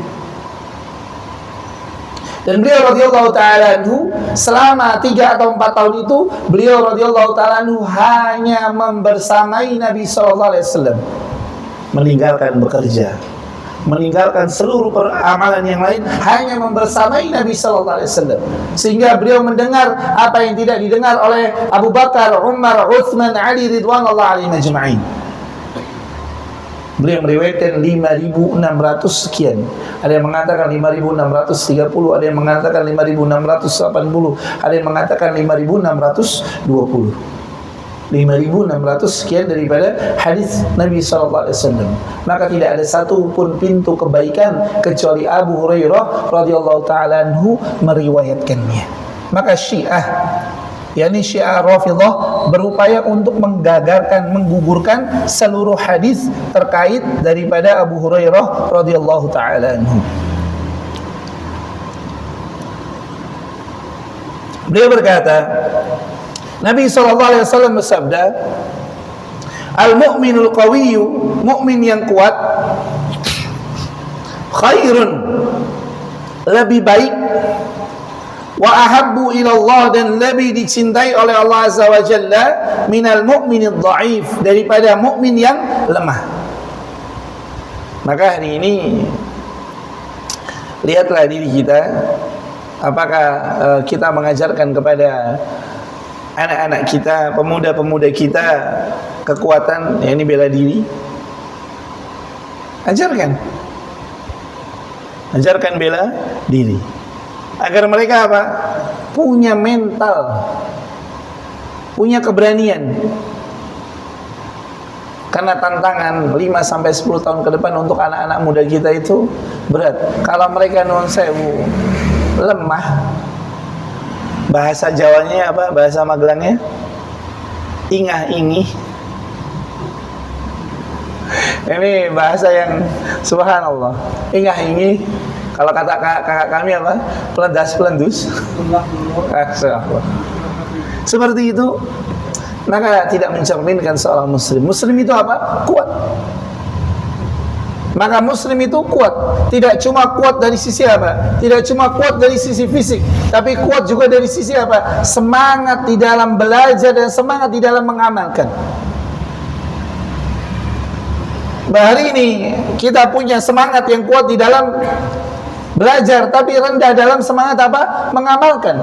Dan beliau radhiyallahu taala anhu selama 3 atau 4 tahun itu beliau radhiyallahu taala anhu hanya membersamai Nabi sallallahu alaihi wasallam. Meninggalkan bekerja, meninggalkan seluruh amalan yang lain, hanya membersamai Nabi sallallahu alaihi wasallam. Sehingga beliau mendengar apa yang tidak didengar oleh Abu Bakar, Umar, Utsman, Ali ridwanullah alaihim ajma'in. Beliau meriwayatkan 5.600 sekian. Ada yang mengatakan 5.630, ada yang mengatakan 5.680, ada yang mengatakan 5.620. 5.600 sekian daripada hadis Nabi sallallahu alaihi wasallam. Maka tidak ada satu pun pintu kebaikan kecuali Abu Hurairah radhiyallahu taala anhu meriwayatkannya. Maka Syiah, yakni Syiah Rafidhah, berupaya untuk menggagalkan, menggugurkan seluruh hadis terkait daripada Abu Hurairah radhiyallahu taala anhu. Beliau berkata, Nabi SAW bersabda, Al-mu'minul qawiyyu, mukmin yang kuat, khairun, lebih baik, wa ahabbu ilallah, dan lebih dicintai oleh Allah Azza wa Jalla, minal mu'minid dha'if, daripada mukmin yang lemah. Maka hari ini lihatlah diri kita, apakah kita mengajarkan kepada anak-anak kita, pemuda-pemuda kita kekuatan, ya ini bela diri. Ajarkan bela diri, agar mereka apa? Punya mental, punya keberanian. Karena tantangan 5-10 tahun ke depan untuk anak-anak muda kita itu berat. Kalau mereka nuwun sewu lemah, bahasa Jawanya apa? Bahasa Magelangnya ingah-ingih. Ini bahasa yang subhanallah. Ingah-ingih. Kalau kata kakak kami apa? Pelendas-pelendus. Seperti itu. Maka tidak mencerminkan seorang muslim. Muslim itu apa? Kuat. Maka muslim itu kuat. Tidak cuma kuat dari sisi apa? Tidak cuma kuat dari sisi fisik, tapi kuat juga dari sisi apa? Semangat di dalam belajar dan semangat di dalam mengamalkan. Hari ini kita punya semangat yang kuat di dalam belajar, tapi rendah dalam semangat apa? Mengamalkan.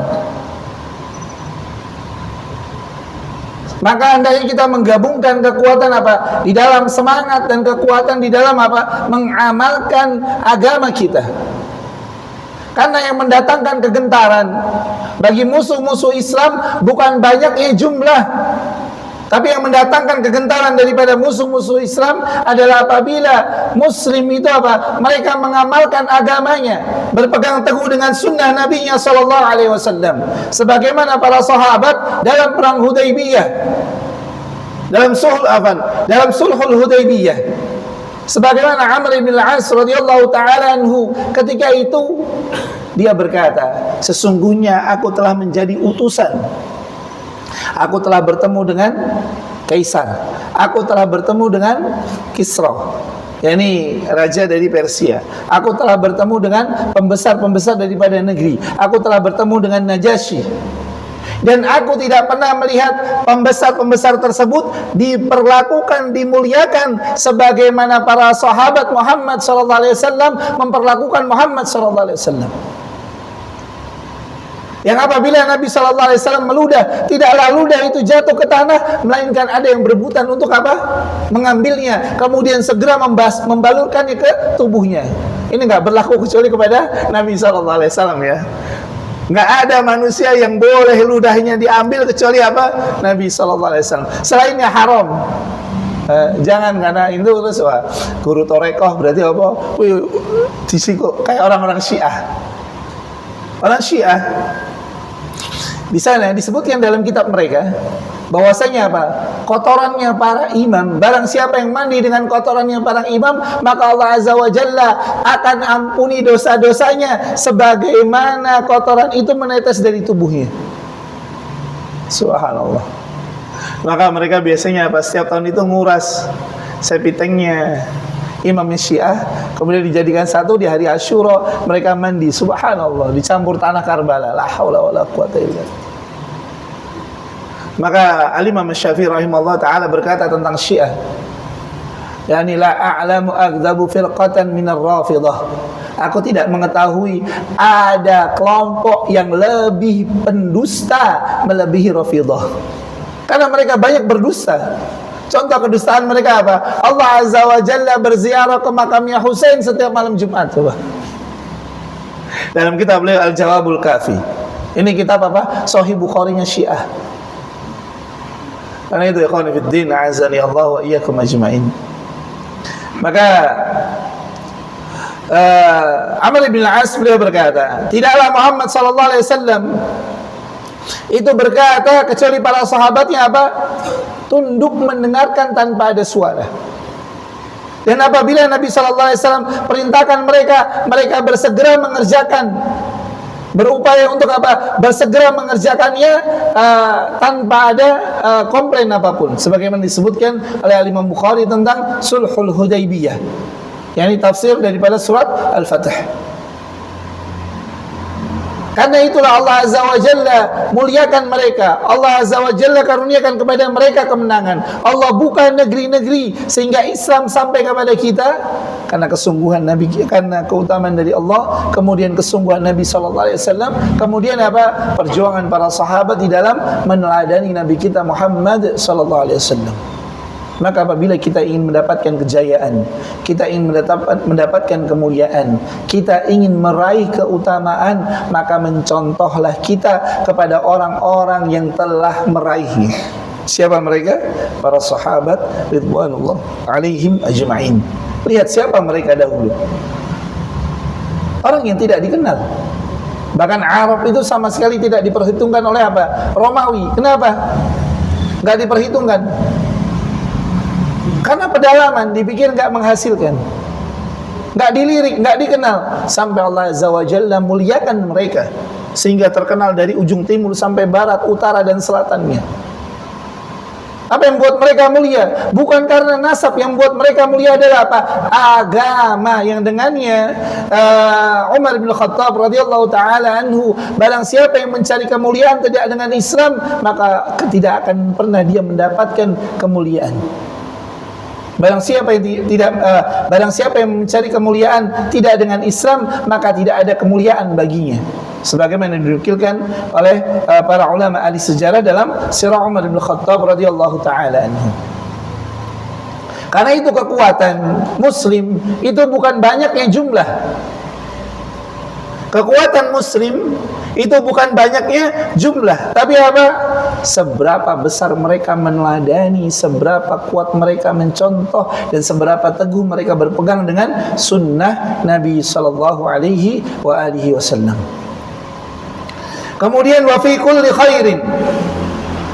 Maka hendaknya kita menggabungkan kekuatan apa? Di dalam semangat dan kekuatan di dalam apa? Mengamalkan agama kita. Karena yang mendatangkan kegentaran bagi musuh-musuh Islam bukan banyaknya jumlah, tapi yang mendatangkan kegentaran daripada musuh-musuh Islam adalah apabila Muslim itu apa? Mereka mengamalkan agamanya, berpegang teguh dengan sunnah Nabi-Nya Sallallahu Alaihi Wasallam, sebagaimana para sahabat dalam perang Hudaybiyah, dalam sulhul Hudaybiyah, sebagaimana Amr bin Al-As radhiyallahu taala anhu ketika itu dia berkata, sesungguhnya aku telah menjadi utusan, aku telah bertemu dengan Kaisar, aku telah bertemu dengan Kisra, yakni raja dari Persia, aku telah bertemu dengan pembesar-pembesar daripada negeri, aku telah bertemu dengan Najasyi, dan aku tidak pernah melihat pembesar-pembesar tersebut diperlakukan, dimuliakan sebagaimana para sahabat Muhammad sallallahu alaihi wasallam memperlakukan Muhammad sallallahu alaihi wasallam. Yang apabila Nabi sallallahu alaihi wasallam meludah, tidaklah ludah itu jatuh ke tanah, melainkan ada yang berebutan untuk apa? Mengambilnya, kemudian segera membalurkannya ke tubuhnya. Ini enggak berlaku kecuali kepada Nabi sallallahu alaihi wasallam ya. Enggak ada manusia yang boleh ludahnya diambil kecuali apa? Nabi sallallahu alaihi wasallam. Selainnya haram. Jangan, karena itu terus guru torekoh berarti apa? Wih, disiku kayak orang-orang Syiah. Orang Syiah di sana disebutkan dalam kitab mereka bahwasanya apa? Kotorannya para imam, barang siapa yang mandi dengan kotorannya para imam, maka Allah Azza wa Jalla akan ampuni dosa-dosanya sebagaimana kotoran itu menetes dari tubuhnya. Subhanallah. Maka mereka biasanya apa? Setiap tahun itu nguras sepitengnya imamnya Syiah, kemudian dijadikan satu di hari Asyura, mereka mandi, subhanallah, dicampur tanah Karbala, la haula wala quwata illa billah. Maka Al-Imam Syafi'i rahimahullah taala berkata tentang Syiah, yani la a'lamu agdzabu firqatan minar Rafidah. Aku tidak mengetahui ada kelompok yang lebih pendusta melebihi Rafidah, karena mereka banyak berdusta. Contoh kedustaan mereka apa? Allah Azza wa Jalla berziarah ke makamnya Husain setiap malam Jumat. Coba. Dalam kitab beliau Al-Jawabul Kafi. Ini kitab apa? Sahih Bukhari-nya Syiah. Karena itu ikhwan fiddin, a'azani Allah wa iyyakum ajma'in. Maka Amr bin Al-As beliau berkata, tidaklah Muhammad sallallahu alaihi wasallam itu berkata kecuali para sahabatnya apa? Tunduk mendengarkan tanpa ada suara. Dan apabila Nabi sallallahu alaihi wasallam perintahkan mereka bersegera mengerjakan, berupaya untuk apa? Bersegera mengerjakannya tanpa ada komplain apapun. Sebagaimana disebutkan oleh Imam Bukhari tentang Sulhul Hudaybiyah, yakni tafsir daripada surat Al-Fatih. Karena itulah Allah Azza wa Jalla muliakan mereka. Allah Azza wa Jalla karuniakan kepada mereka kemenangan. Allah buka negeri-negeri sehingga Islam sampai kepada kita karena kesungguhan Nabi, karena keutamaan dari Allah, kemudian kesungguhan Nabi sallallahu alaihi wasallam, kemudian apa? Perjuangan para sahabat di dalam meneladani Nabi kita Muhammad sallallahu alaihi wasallam. Maka apabila kita ingin mendapatkan kejayaan, kita ingin mendapatkan kemuliaan, kita ingin meraih keutamaan, maka mencontohlah kita kepada orang-orang yang telah meraihnya. Siapa mereka? Para sahabat ridwanullah alaihim ajma'in. Lihat siapa mereka dahulu. Orang yang tidak dikenal. Bahkan Arab itu sama sekali tidak diperhitungkan oleh apa? Romawi. Kenapa? Enggak diperhitungkan. Karena pedalaman dipikir enggak menghasilkan, enggak dilirik, enggak dikenal, sampai Allah Azza wa Jalla muliakan mereka sehingga terkenal dari ujung timur sampai barat, utara dan selatannya. Apa yang buat mereka mulia? Bukan karena nasab, yang buat mereka mulia adalah apa? Agama yang dengannya Umar bin Khattab radhiyallahu taala anhu, barang siapa yang mencari kemuliaan tidak dengan Islam, maka tidak akan pernah dia mendapatkan kemuliaan. Barang siapa yang mencari kemuliaan tidak dengan Islam, maka tidak ada kemuliaan baginya. Sebagaimana dinukilkan oleh para ulama ahli sejarah dalam sirah Umar bin Khattab radhiyallahu taala anhu. Karena itu kekuatan Muslim itu bukan banyaknya jumlah. Kekuatan Muslim Itu bukan banyaknya jumlah, tapi apa? Seberapa besar mereka meneladani, seberapa kuat mereka mencontoh, dan seberapa teguh mereka berpegang dengan sunnah Nabi sallallahu alaihi wasallam. Kemudian wa fi kulli khairin,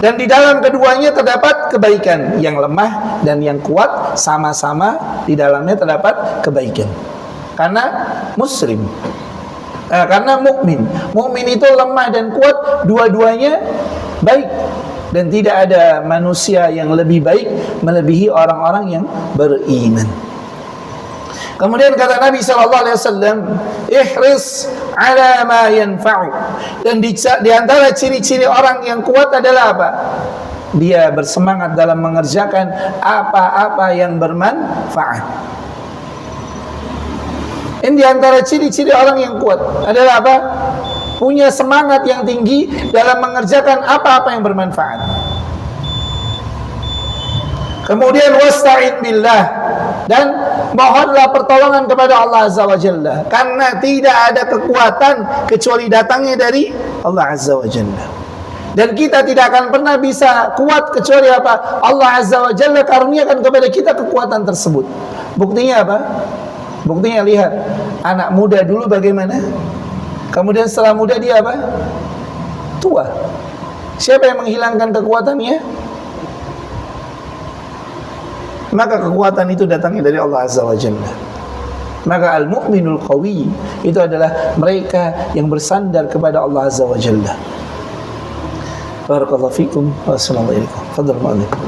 dan di dalam keduanya terdapat kebaikan. Yang lemah dan yang kuat sama-sama di dalamnya terdapat kebaikan. Karena muslim, karena mukmin. Mukmin itu lemah dan kuat, dua-duanya baik, dan tidak ada manusia yang lebih baik melebihi orang-orang yang beriman. Kemudian kata Nabi sallallahu alaihi wasallam, ihris ala ma yanfa'u. Dan di antara ciri-ciri orang yang kuat adalah apa? Dia bersemangat dalam mengerjakan apa-apa yang bermanfaat. Ini di antara ciri-ciri orang yang kuat adalah apa? Punya semangat yang tinggi dalam mengerjakan apa-apa yang bermanfaat. Kemudian wasta'in billah, dan mohonlah pertolongan kepada Allah Azza wa Jalla, karena tidak ada kekuatan kecuali datangnya dari Allah Azza wa Jalla. Dan kita tidak akan pernah bisa kuat kecuali apa? Allah Azza wa Jalla karuniakan kepada kita kekuatan tersebut. Buktinya apa? Buktinya lihat anak muda dulu bagaimana, kemudian setelah muda dia apa? Tua. Siapa yang menghilangkan kekuatannya? Maka kekuatan itu datangnya dari Allah Azza wa Jalla. Maka al-mu'minul qawi itu adalah mereka yang bersandar kepada Allah Azza wa Jalla. Barakallahu fikum wa assalamu alaikum. Fadhal ma'alaikum.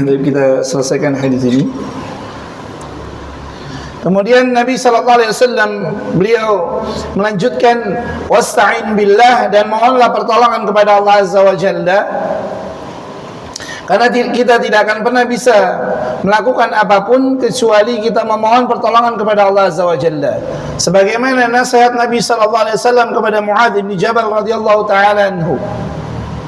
Kita selesaikan hadis ini. Kemudian Nabi SAW beliau melanjutkan wasta'in billah, dan mohonlah pertolongan kepada Allah Azza wa Jalla, karena kita tidak akan pernah bisa melakukan apapun kecuali kita memohon pertolongan kepada Allah Azza wa Jalla. Sebagaimana nasihat Nabi SAW kepada Muadz bin Jabal radhiyallahu taala anhu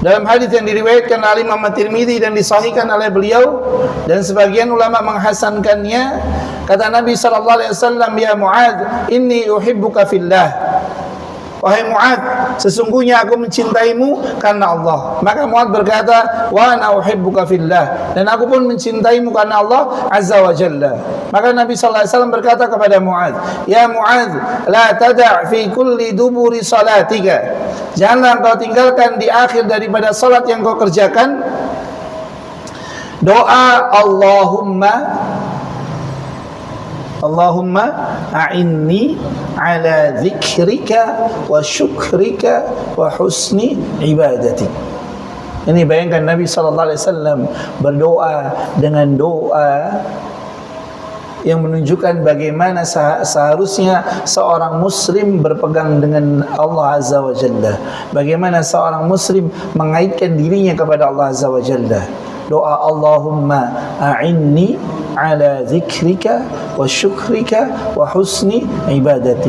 dalam hadis yang diriwayatkan oleh Imam At-Tirmidzi dan disahihkan oleh beliau, dan sebagian ulama menghasankannya. Kata Nabi SAW, ya Muadz, inni uhibbuka fillah. Wahai Muadz, sesungguhnya aku mencintaimu karena Allah. Maka Muadz berkata, wa ana uhibbuka fillah, dan aku pun mencintaimu karena Allah Azza wa Jalla. Maka Nabi SAW berkata kepada Muadz, ya Muadz, la tada' fi kulli duburi salatika, janganlah kau tinggalkan di akhir daripada salat yang kau kerjakan doa Allahumma a'inni ala zikrika wa syukrika wa husni ibadati. Ini bayangkan Nabi SAW berdoa dengan doa yang menunjukkan bagaimana seharusnya seorang muslim berpegang dengan Allah Azza wa Jalla, bagaimana seorang muslim mengaitkan dirinya kepada Allah Azza wa Jalla. Doa Allahumma a'inni ala zikrika wa syukrika wa husni ibadati,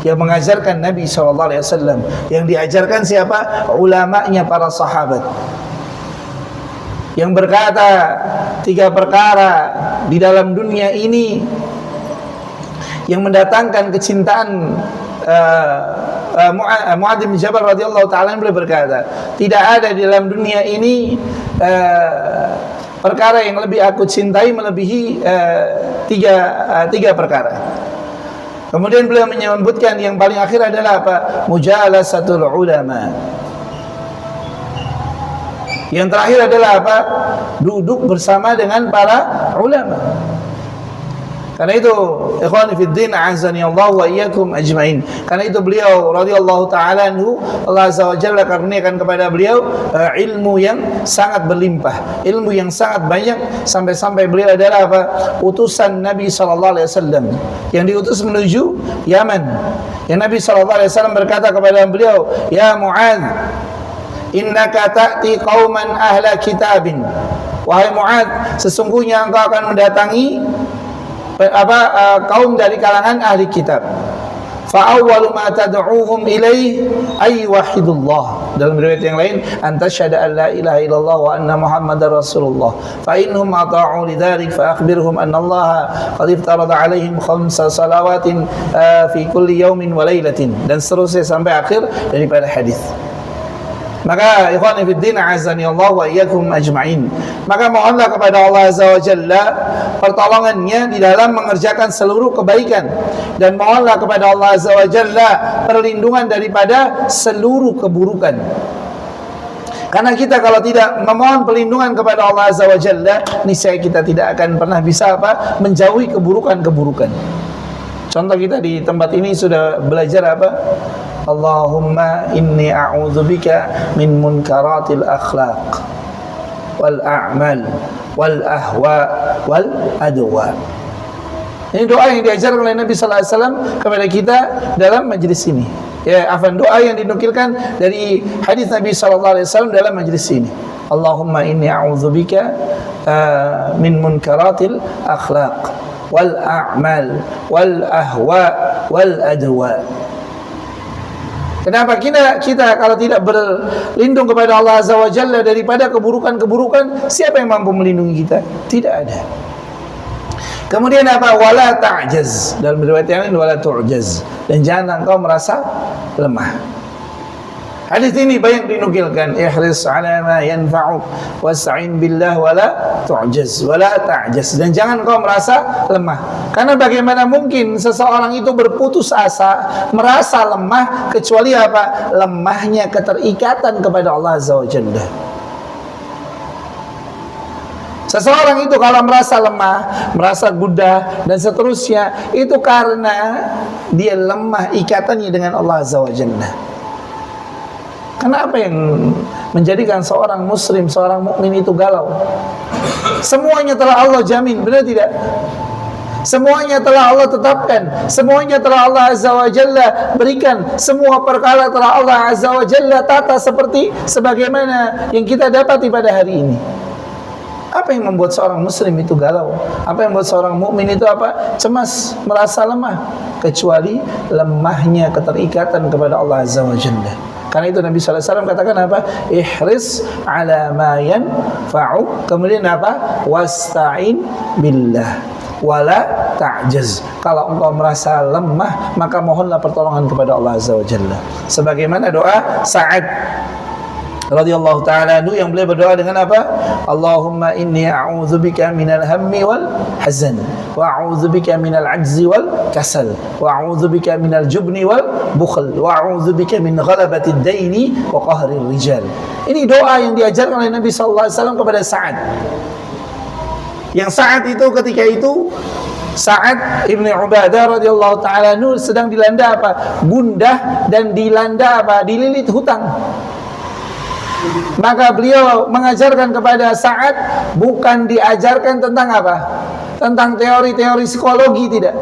yang mengajarkan Nabi SAW, yang diajarkan siapa? Ulamanya para sahabat, yang berkata 3 perkara di dalam dunia ini yang mendatangkan kecintaan. Muadz bin Jabal radhiyallahu taala beliau berkata, tidak ada di dalam dunia ini perkara yang lebih aku cintai melebihi tiga perkara. Kemudian beliau menyebutkan yang paling akhir adalah apa? Mujalasatul ulama. Yang terakhir adalah apa? Duduk bersama dengan para ulama. Karena itu, ikhwani fid din, a'azzani Allah wa iyyakum ajmain. Karena itu beliau radhiyallahu taala anhu, Allah Azza wa Jalla karuniakan kepada beliau ilmu yang sangat berlimpah, ilmu yang sangat banyak, sampai-sampai beliau adalah apa? Utusan Nabi sallallahu alaihi wasallam yang diutus menuju Yaman. Yang Nabi sallallahu alaihi wasallam berkata kepada beliau, "Ya Muadz, innaka ta'ti qauman ahla kitabin." Wahai Muadz, sesungguhnya engkau akan mendatangi kaum dari kalangan ahli kitab. Fa awwalu ma tad'uuhum ilaih ay wahidullah. Dalam riwayat yang lain, antasyhadu an la ilaha illallah wa anna muhammadar rasulullah. Fa innahum ata'u lidzalik fa akhbirhum anna Allah qad iftarada alaihim 5 salawatin fi kulli yawmin wa lailatin, dan seterusnya sampai akhir daripada hadis. Maka ikhwani fid din, a'azzani Allah wa iyyakum ajma'in. Maka mohonlah kepada Allah Azza wa Jalla pertolongannya di dalam mengerjakan seluruh kebaikan, dan mohonlah kepada Allah Azza wa Jalla perlindungan daripada seluruh keburukan. Karena kita kalau tidak memohon perlindungan kepada Allah Azza wa Jalla, niscaya kita tidak akan pernah bisa menjauhi keburukan-keburukan. Contoh, kita di tempat ini sudah belajar apa? Allahumma inni a'udzubika min munkaratil akhlaq wal a'mal wal ahwa wal adwa. Ini doa yang diajarkan oleh Nabi sallallahu alaihi wasallam kepada kita dalam majlis ini. Ya, doa yang dinukilkan dari hadis Nabi sallallahu alaihi wasallam dalam majlis ini. Allahumma inni a'udzubika min munkaratil akhlaq wal a'mal wal ahwa wal adwa. Kenapa kita kalau tidak berlindung kepada Allah Azza wa Jalla daripada keburukan-keburukan, siapa yang mampu melindungi kita? Tidak ada. Kemudian apa? Wala ta'jaz. Dalam riwayat yang lain, wala tu'jaz. Dan jangan engkau merasa lemah. Hadis ini banyak dinukilkan. Ihris ala ma yanfa'uk wasta'in billah wala tu'jaz wala ta'jaz. Dan jangan kau merasa lemah. Karena bagaimana mungkin seseorang itu berputus asa, merasa lemah, kecuali apa? Lemahnya keterikatan kepada Allah Azza wa Jalla. Seseorang itu kalau merasa lemah, merasa gundah dan seterusnya, itu karena dia lemah ikatannya dengan Allah Azza wa Jalla. Karena apa yang menjadikan seorang muslim, seorang mukmin itu galau? Semuanya telah Allah jamin, benar tidak? Semuanya telah Allah tetapkan, semuanya telah Allah Azza wa Jalla berikan, semua perkara telah Allah Azza wa Jalla tata seperti sebagaimana yang kita dapati pada hari ini. Apa yang membuat seorang muslim itu galau? Apa yang membuat seorang mukmin itu apa? Cemas, merasa lemah, kecuali lemahnya keterikatan kepada Allah Azza wa Jalla. Karena itu Nabi SAW katakan apa? Ihris ala ma yanfa'u. Kemudian apa? Wasta'in billah wala ta'jaz. Kalau engkau merasa lemah, maka mohonlah pertolongan kepada Allah Azza wa Jalla. Sebagaimana doa Sa'ad radhiyallahu ta'ala anhu yang beliau berdoa dengan apa? Allahumma inni a'udzubika minal hammi wal hazan wa a'udzubika minal ajzi wal kasal wa a'udzubika minal jubni wal bukhl wa a'udzubika min ghalabatid daini wa qahrir rijal. Ini doa yang diajarkan oleh Nabi sallallahu alaihi wasallam kepada Sa'ad. Yang Sa'ad itu ketika itu Sa'ad ibn Ubadah radhiyallahu ta'ala anhu sedang dilanda apa? Gundah dan dilanda apa? Dililit hutang. Maka beliau mengajarkan kepada Sa'ad, bukan diajarkan tentang apa? Tentang teori-teori psikologi, tidak.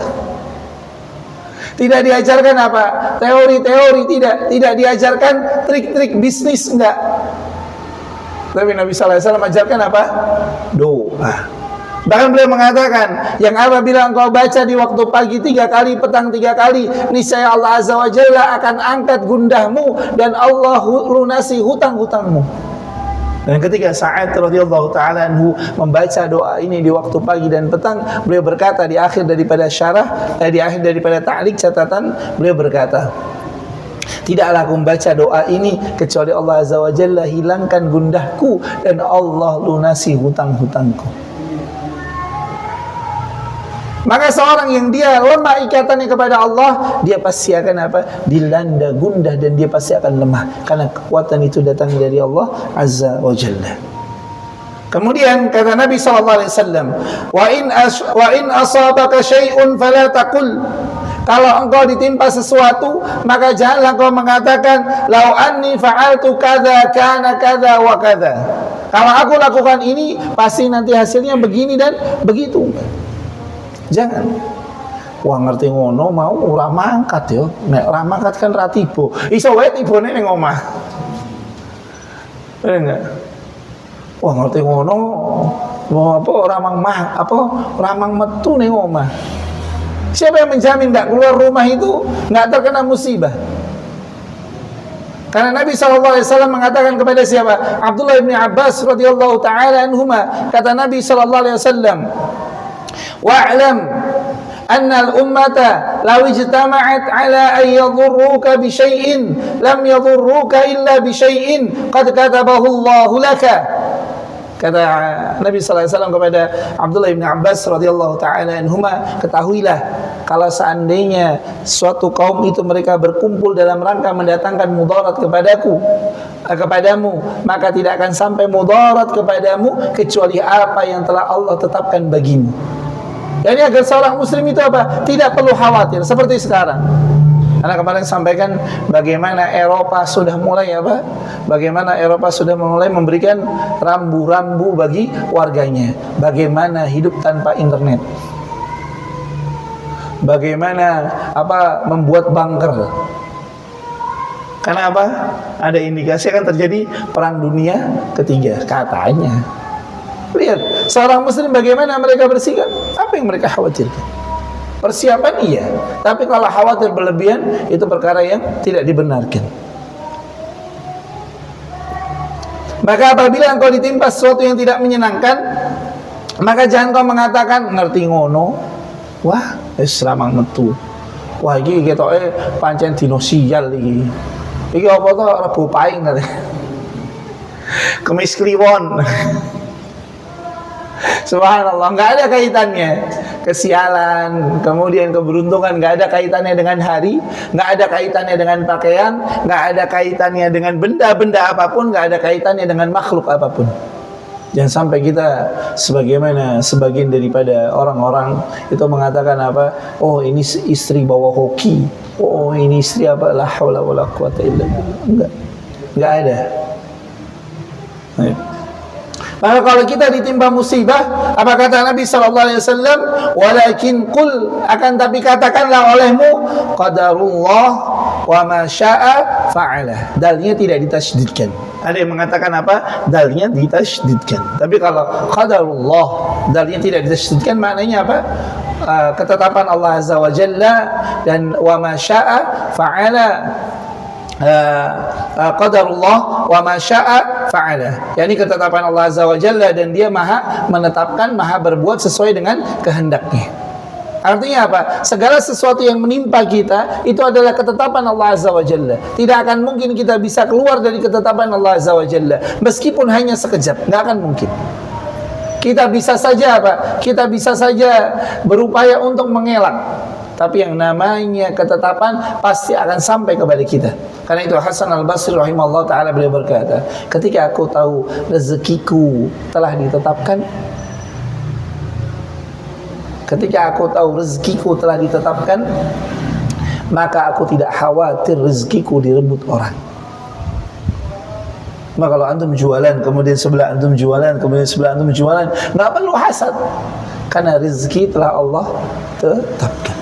Tidak diajarkan apa? Teori-teori, tidak diajarkan trik-trik bisnis, enggak. Tapi Nabi sallallahu alaihi wasallam ajarkan apa? Doa. Bahkan beliau mengatakan, yang apabila engkau baca di waktu pagi 3 kali, petang 3 kali, niscaya Allah Azza wa Jalla akan angkat gundahmu dan Allah lunasi hutang-hutangmu. Dan ketika Sa'ad radhiyallahu ta'ala anhu membaca doa ini di waktu pagi dan petang, beliau berkata di akhir daripada syarah, di akhir daripada ta'liq catatan, beliau berkata, tidaklah aku membaca doa ini kecuali Allah Azza wa Jalla hilangkan gundahku dan Allah lunasi hutang-hutangku. Maka seorang yang dia lemah ikatannya kepada Allah, dia pasti akan apa? Dilanda gundah dan dia pasti akan lemah, karena kekuatan itu datang dari Allah Azza wa Jalla. Kemudian kata Nabi sallallahu alaihi wasallam, wa in asabaka syai'un fala taqul. Kalau engkau ditimpa sesuatu, maka janganlah engkau mengatakan lau anni fa'altu kadza kana kadza wa kadza. Kalau aku lakukan ini, pasti nanti hasilnya begini dan begitu. Jangan. Wah ngerti ngono mau ora mangkat yo. Nek ora mangkat kan ra tiba. Iso wae tibane ning omah. Enggak. Wah ngerti ngono mau apa ora mang metu ning omah. Siapa yang menjamin enggak keluar rumah itu enggak terkena musibah? Karena Nabi SAW mengatakan kepada siapa? Abdullah bin Abbas radhiyallahu ta'ala anhuma. Kata Nabi SAW, wa'lam anna al-ummata law ijtama'at ala an yadhurruka bi syai'in lam yadhurruka illa bi syai'in qad katabahu Allahu laka. Kata Nabi sallallahu alaihi wasallam kepada Abdullah bin Abbas radhiyallahu taala anhuma, ketahuilah kalau seandainya suatu kaum itu mereka berkumpul dalam rangka mendatangkan mudarat kepadamu, maka tidak akan sampai mudarat kepadamu kecuali apa yang telah Allah tetapkan bagimu. Jadi agar seorang muslim itu apa? Tidak perlu khawatir seperti sekarang. Karena kemarin sampaikan bagaimana Eropa sudah mulai apa? Bagaimana Eropa sudah mulai memberikan rambu-rambu bagi warganya. Bagaimana hidup tanpa internet. Bagaimana apa membuat bunker. Karena apa? Ada indikasi akan terjadi perang dunia ketiga katanya. Lihat, seorang muslim bagaimana mereka bersikap. Apa yang mereka khawatirkan? Persiapan iya, tapi kalau khawatir berlebihan, itu perkara yang tidak dibenarkan. Maka apabila engkau ditimpa sesuatu yang tidak menyenangkan, maka jangan kau mengatakan ngerti ngono. Wah, wis ramang metu. Wah, iki ketoke pancen dino sial iki. Iki apa to Rebo Pahing kate. Kemis Kliwon. Subhanallah, nggak ada kaitannya. Kesialan, kemudian keberuntungan, nggak ada kaitannya dengan hari, nggak ada kaitannya dengan pakaian, nggak ada kaitannya dengan benda-benda apapun, nggak ada kaitannya dengan makhluk apapun. Jangan sampai kita sebagaimana sebagian daripada orang-orang itu mengatakan apa? Oh ini istri bawa hoki. Oh ini istri apa? La haula wala quwata illa billah. Enggak ada. Maka kalau kita ditimpa musibah, apa kata Nabi sallallahu alaihi wasallam? Walakin qul, akan tapi katakanlah olehmu, qadarullah wa ma syaa fa'ala. Dalnya tidak ditasydidkan. Ada yang mengatakan apa? Dalnya ditasydidkan. Tapi kalau qadarullah, dalnya tidak ditasydidkan, maknanya apa? Ketetapan Allah Azza wa Jalla, dan wa ma syaa fa'ala. Qadarullah wa ma syaa fa'ala. Yani ketetapan Allah Azza wa Jalla, dan dia maha menetapkan, maha berbuat sesuai dengan kehendaknya. Artinya apa? Segala sesuatu yang menimpa kita itu adalah ketetapan Allah Azza wa Jalla. Tidak akan mungkin kita bisa keluar dari ketetapan Allah Azza wa Jalla, meskipun hanya sekejap, nggak akan mungkin. Kita bisa saja apa? Kita bisa saja berupaya untuk mengelak, tapi yang namanya ketetapan pasti akan sampai kepada kita. Karena itu Hasan al-Basri rahimahullah ta'ala beliau berkata, ketika aku tahu rezekiku telah ditetapkan, maka aku tidak khawatir rezekiku direbut orang. Maka kalau antum jualan, kemudian sebelah antum jualan, kemudian sebelah antum jualan, nggak perlu hasad, karena rezeki telah Allah tetapkan.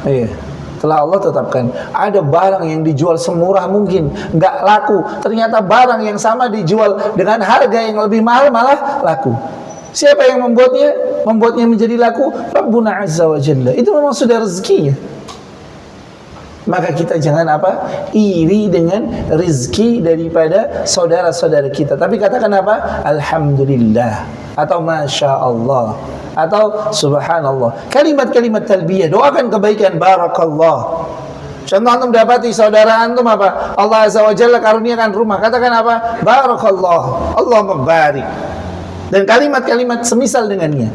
Iya, telah Allah tetapkan. Ada barang yang dijual semurah mungkin nggak laku, ternyata barang yang sama dijual dengan harga yang lebih mahal malah laku. Siapa yang membuatnya? Membuatnya menjadi laku Rabbuna Azza wa Jalla. Itu memang sudah rezekinya. Maka kita jangan apa? Iri dengan rezeki daripada saudara-saudara kita. Tapi katakan apa? Alhamdulillah, atau Masya Allah, atau Subhanallah. Kalimat-kalimat talbiyah, doakan kebaikan, barakallah. Contoh antum dapati saudara antum apa? Allah Azza wa Jalla karuniakan rumah, katakan apa? Barakallah, Allah membarik. Dan kalimat-kalimat semisal dengannya,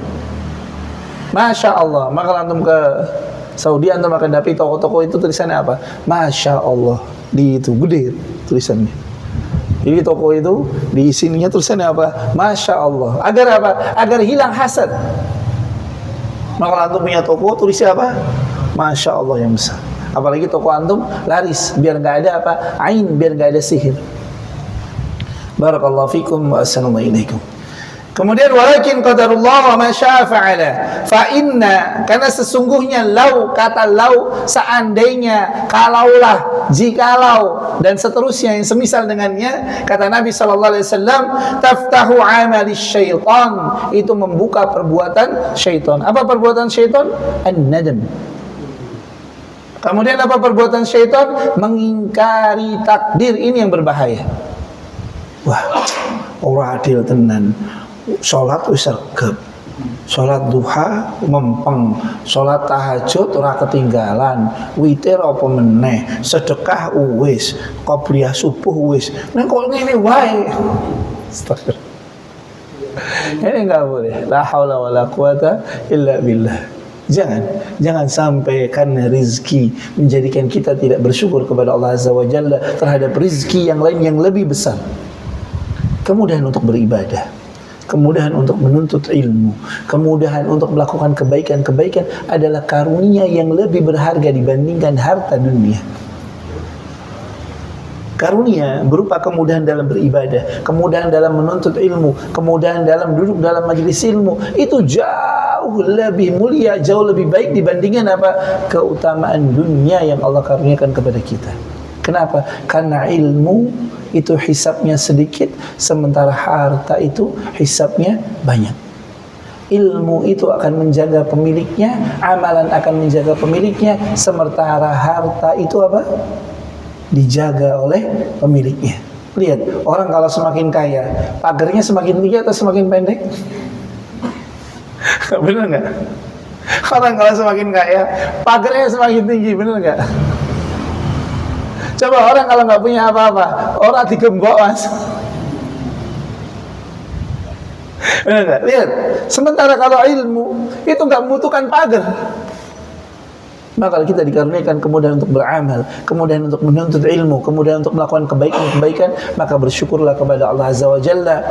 Masya Allah. Maka antum ke Saudi, antum akan dapati toko-toko itu tulisannya apa? Masya Allah. Di itu gede tulisannya. Jadi toko itu di sininya tulisannya apa? Masya Allah. Agar apa? Agar hilang hasad. Maka antum punya toko tulisnya apa? Masya Allah yang besar. Apalagi toko antum laris, biar nggak ada apa? Ain, biar nggak ada sihir. Barakallahu fikum wa assalamu alaikum. Kemudian walakin qadarullah wa ma syaa fa'ala. Fa inna, karena sesungguhnya lau, kata lau, seandainya, kalaulah, jikalau, dan seterusnya yang semisal dengannya, kata Nabi sallallahu alaihi wasallam, taftahu amali syaitan, itu membuka perbuatan syaitan. Apa perbuatan syaitan? An-nadam. Kemudian apa perbuatan syaitan? Mengingkari takdir. Ini yang berbahaya. Wah, ora adil tenan. Sholat wis regep, sholat duha mempeng, sholat tahajud ora ketinggalan, witir apa meneh, sedekah wis, qobliyah subuh wis. Nek kok ngene wae. Astagfirullah. Ini enggak boleh. La haula wala quwata illa billah. Jangan sampai karena rizki menjadikan kita tidak bersyukur kepada Allah Azza wa Jalla terhadap rizki yang lain yang lebih besar. Kemudahan untuk beribadah, kemudahan untuk menuntut ilmu, kemudahan untuk melakukan kebaikan-kebaikan adalah karunia yang lebih berharga dibandingkan harta dunia. Karunia berupa kemudahan dalam beribadah, kemudahan dalam menuntut ilmu, kemudahan dalam duduk dalam majelis ilmu, itu jauh lebih mulia, jauh lebih baik dibandingkan apa? Keutamaan dunia yang Allah karuniakan kepada kita. Kenapa? Karena ilmu itu hisabnya sedikit, sementara harta itu hisabnya banyak. Ilmu itu akan menjaga pemiliknya, amalan akan menjaga pemiliknya, sementara harta itu apa? Dijaga oleh pemiliknya. Lihat, orang kalau semakin kaya, pagarnya semakin tinggi atau semakin pendek? Benar nggak? Orang kalau semakin kaya, pagarnya semakin tinggi, benar nggak? Coba orang kalau nggak punya apa-apa, orang digembok mas. Benar nggak? Lihat, sementara kalau ilmu itu nggak membutuhkan pagar. Maka kalau kita dikaruniakan kemudahan untuk beramal, kemudahan untuk menuntut ilmu, kemudahan untuk melakukan kebaikan-kebaikan, maka bersyukurlah kepada Allah Azza wa Jalla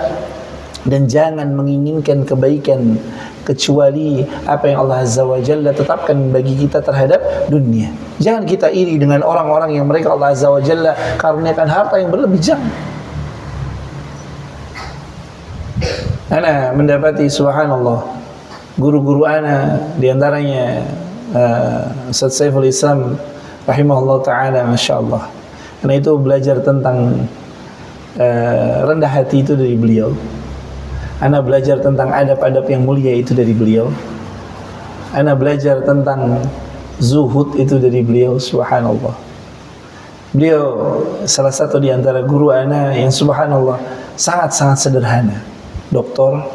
dan jangan menginginkan kebaikan kecuali apa yang Allah Azza wa Jalla tetapkan bagi kita terhadap dunia. Jangan kita iri dengan orang-orang yang mereka Allah Azza wa Jalla karuniakan harta yang berlebih. Ana mendapati subhanallah guru-guru ana diantaranya Ustaz Saiful Islam rahimahullah ta'ala, Masya Allah. Karena itu belajar tentang rendah hati itu dari beliau. Ana belajar tentang adab-adab yang mulia itu dari beliau. Ana belajar tentang zuhud itu dari beliau, subhanallah. Beliau salah satu di antara guru ana yang subhanallah sangat-sangat sederhana. Doktor,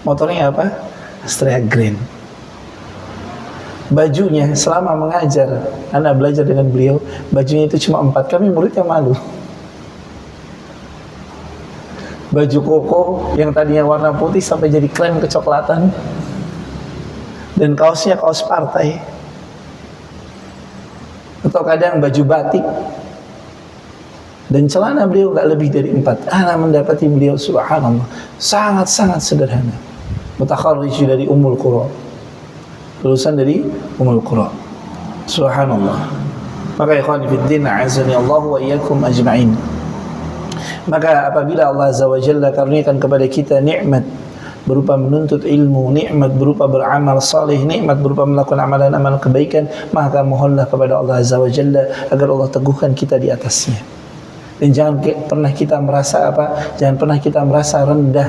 motornya apa? Astrea Green. Bajunya selama mengajar, ana belajar dengan beliau, bajunya itu cuma 4. Kami murid yang malu. Baju koko yang tadinya warna putih sampai jadi krem kecoklatan, dan kaosnya kaos partai, atau kadang baju batik, dan celana beliau gak lebih dari 4. Ana mendapati beliau subhanallah sangat-sangat sederhana. Mutakharrij dari Ummul Qura, lulusan dari Ummul Qura, subhanallah. Maka ikhwani fiddin, a'azani Allah wa iyyakum ajma'in. Maka apabila Allah Azza wa Jalla karuniakan kepada kita nikmat berupa menuntut ilmu, nikmat berupa beramal saleh, nikmat berupa melakukan amalan-amalan kebaikan, maka mohonlah kepada Allah Azza wa Jalla agar Allah teguhkan kita di atasnya. Dan jangan pernah kita merasa jangan pernah kita merasa rendah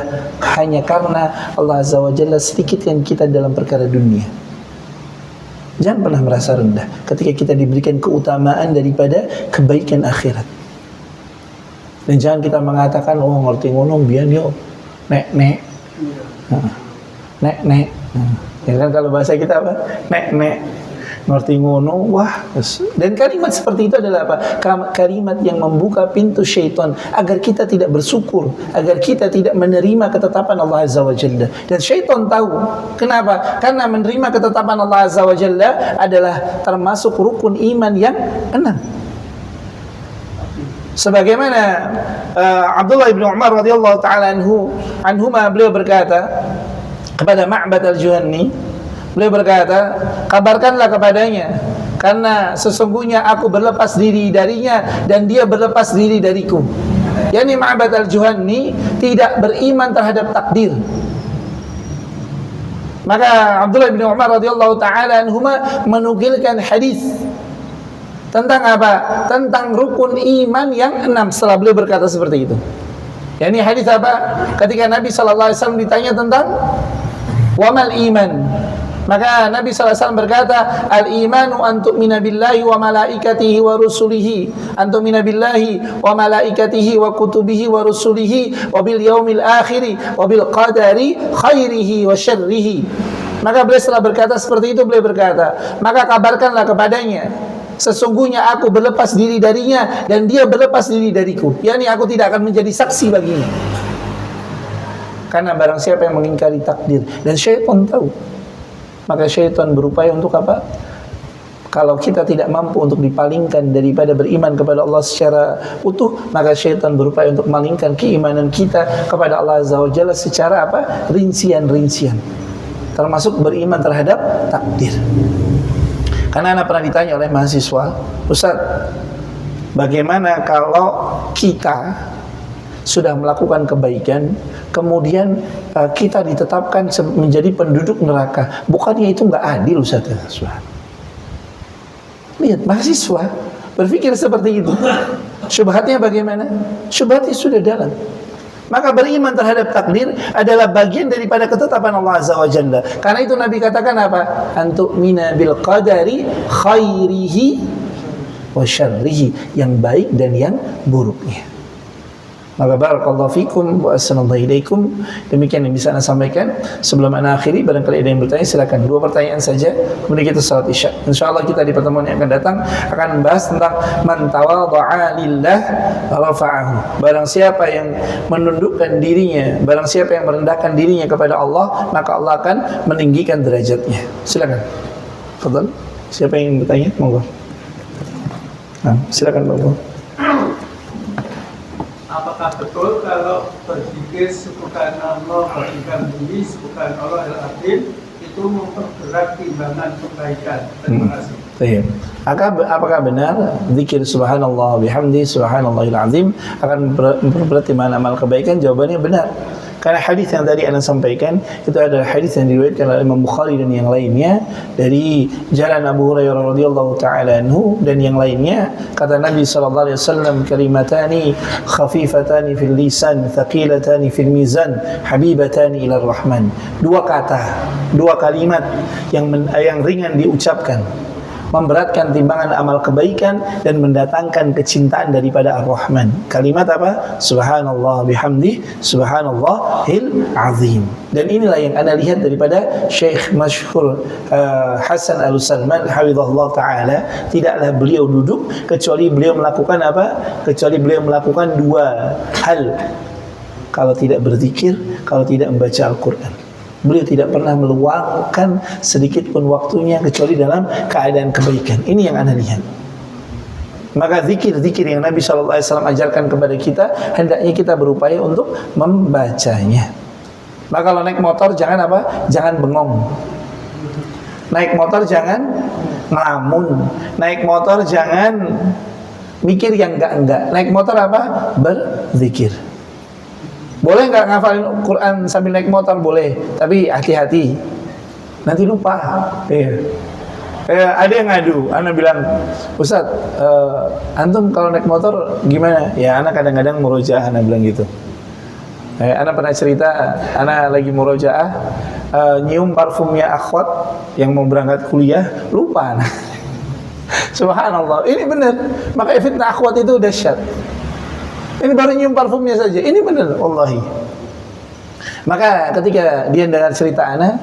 hanya karena Allah Azza wa Jalla sedikitkan kita dalam perkara dunia. Jangan pernah merasa rendah ketika kita diberikan keutamaan daripada kebaikan akhirat. Dan jangan kita mengatakan, oh ngerti ngono biyen yo nek. Ya kan kalau bahasa kita apa? Nek. Ngerti ngono, wah. Dan kalimat seperti itu adalah apa? Kalimat yang membuka pintu syaitan agar kita tidak bersyukur, agar kita tidak menerima ketetapan Allah Azza wa Jalla. Dan syaitan tahu. Kenapa? Karena menerima ketetapan Allah Azza wa Jalla adalah termasuk rukun iman yang 6. Sebagaimana Abdullah bin Umar radhiyallahu taala anhuma, beliau berkata kepada Ma'bad al-Juhanni, beliau berkata, kabarkanlah kepadanya, karena sesungguhnya aku berlepas diri darinya dan dia berlepas diri dariku. Yani Ma'bad al-Juhanni tidak beriman terhadap takdir. Maka Abdullah bin Umar radhiyallahu taala anhuma menukilkan hadis tentang apa? Tentang rukun iman yang 6 setelah beliau berkata seperti itu. Yani hadis apa? Ketika Nabi sallallahu alaihi wasallam ditanya tentang wamal iman, maka Nabi sallallahu alaihi wasallam berkata, al-imanu an tu'mina billahi wa malaikatihi wa rusulihi, an tu'mina billahi wa malaikatihi wa kutubihi wa rusulihi wa bil yaumil akhiri wa bil qadari khairihi wa syarrihi. Maka beliau setelah berkata seperti itu, beliau berkata, maka kabarkanlah kepadanya, sesungguhnya aku berlepas diri darinya dan dia berlepas diri dariku. Yani aku tidak akan menjadi saksi baginya. Karena barang siapa yang mengingkari takdir, dan syaitan tahu, maka syaitan berupaya untuk apa? Kalau kita tidak mampu untuk dipalingkan daripada beriman kepada Allah secara utuh, maka syaitan berupaya untuk malingkan keimanan kita kepada Allah Azza wa Jalla secara apa? Rincian-rincian. Termasuk beriman terhadap takdir. Karena anak pernah ditanya oleh mahasiswa, Ustaz, bagaimana kalau kita sudah melakukan kebaikan, kemudian kita ditetapkan menjadi penduduk neraka? Bukannya itu nggak adil, Ustaz? Lihat, mahasiswa berpikir seperti itu. Syubhatnya bagaimana? Syubhatnya sudah dalam. Maka beriman terhadap takdir adalah bagian daripada ketetapan Allah Azza wa Jalla. Karena itu Nabi katakan apa? Antu'mina bil qadari khairihi wa syarrihi, yang baik dan yang buruknya. Maka barakallahu fikum wa assalamu alaikum. Demikian yang bisa saya sampaikan. Sebelum ana akhiri, barangkali ada yang bertanya, silakan. 2 pertanyaan saja, kemudian kita salat Isya. Insyaallah kita di pertemuan yang akan datang akan membahas tentang man tawadha'a lillah rafa'ahu. Barang siapa yang menundukkan dirinya, barang siapa yang merendahkan dirinya kepada Allah, maka Allah akan meninggikan derajatnya. Silakan. Fadhal. Siapa yang bertanya? Monggo. Nah, silakan monggo. Apakah betul kalau berzikir subhanallah wa bihamdihi subhanallah al-azim itu memperberat timbangan kebaikan? Terima kasih. Baik. Apakah benar zikir subhanallah bihamdi subhanallahil azim akan memperberat timbangan amal kebaikan? Jawabannya benar. Karena hadis yang tadi Anda sampaikan itu adalah hadis yang diriwayatkan oleh Imam Bukhari dan yang lainnya dari jalan Abu Hurairah radhiyallahu taala anhu dan yang lainnya, kata Nabi sallallahu alaihi wasallam, kalimatani khafifatani fil lisan thaqilatani fil mizan habibatani ila rahman. Dua kata, dua kalimat yang ringan diucapkan, memberatkan timbangan amal kebaikan dan mendatangkan kecintaan daripada Ar-Rahman. Kalimat apa? Subhanallah bihamdi, subhanallahil azim. Dan inilah yang Anda lihat daripada Syekh Masyhur Hasan Al-Salman hafizahullah taala. Tidaklah beliau duduk kecuali beliau melakukan apa? Kecuali beliau melakukan dua hal. Kalau tidak berzikir, kalau tidak membaca Al-Quran. Beliau tidak pernah meluangkan sedikit pun waktunya kecuali dalam keadaan kebaikan. Ini yang Anda lihat. Maka zikir-zikir yang Nabi SAW ajarkan kepada kita, hendaknya kita berupaya untuk membacanya. Maka kalau naik motor jangan apa? Jangan bengong. Naik motor jangan ngelamun. Naik motor jangan mikir yang enggak-enggak. Naik motor apa? Berzikir. Boleh nggak ngafalin Quran sambil naik motor? Boleh, tapi hati-hati, nanti lupa. Ada yang ngadu, Ana bilang, Ustaz, antum kalau naik motor gimana? Ya, Ana kadang-kadang murojaah, Ana bilang gitu. Ana pernah cerita, Ana lagi murojaah, nyium parfumnya akhwat yang mau berangkat kuliah, lupa Ana. Subhanallah, ini benar. Maka fitnah akhwat itu dahsyat. Ini baru nyium parfumnya saja. Ini benar, wallahi. Maka ketika dia dengar cerita Ana,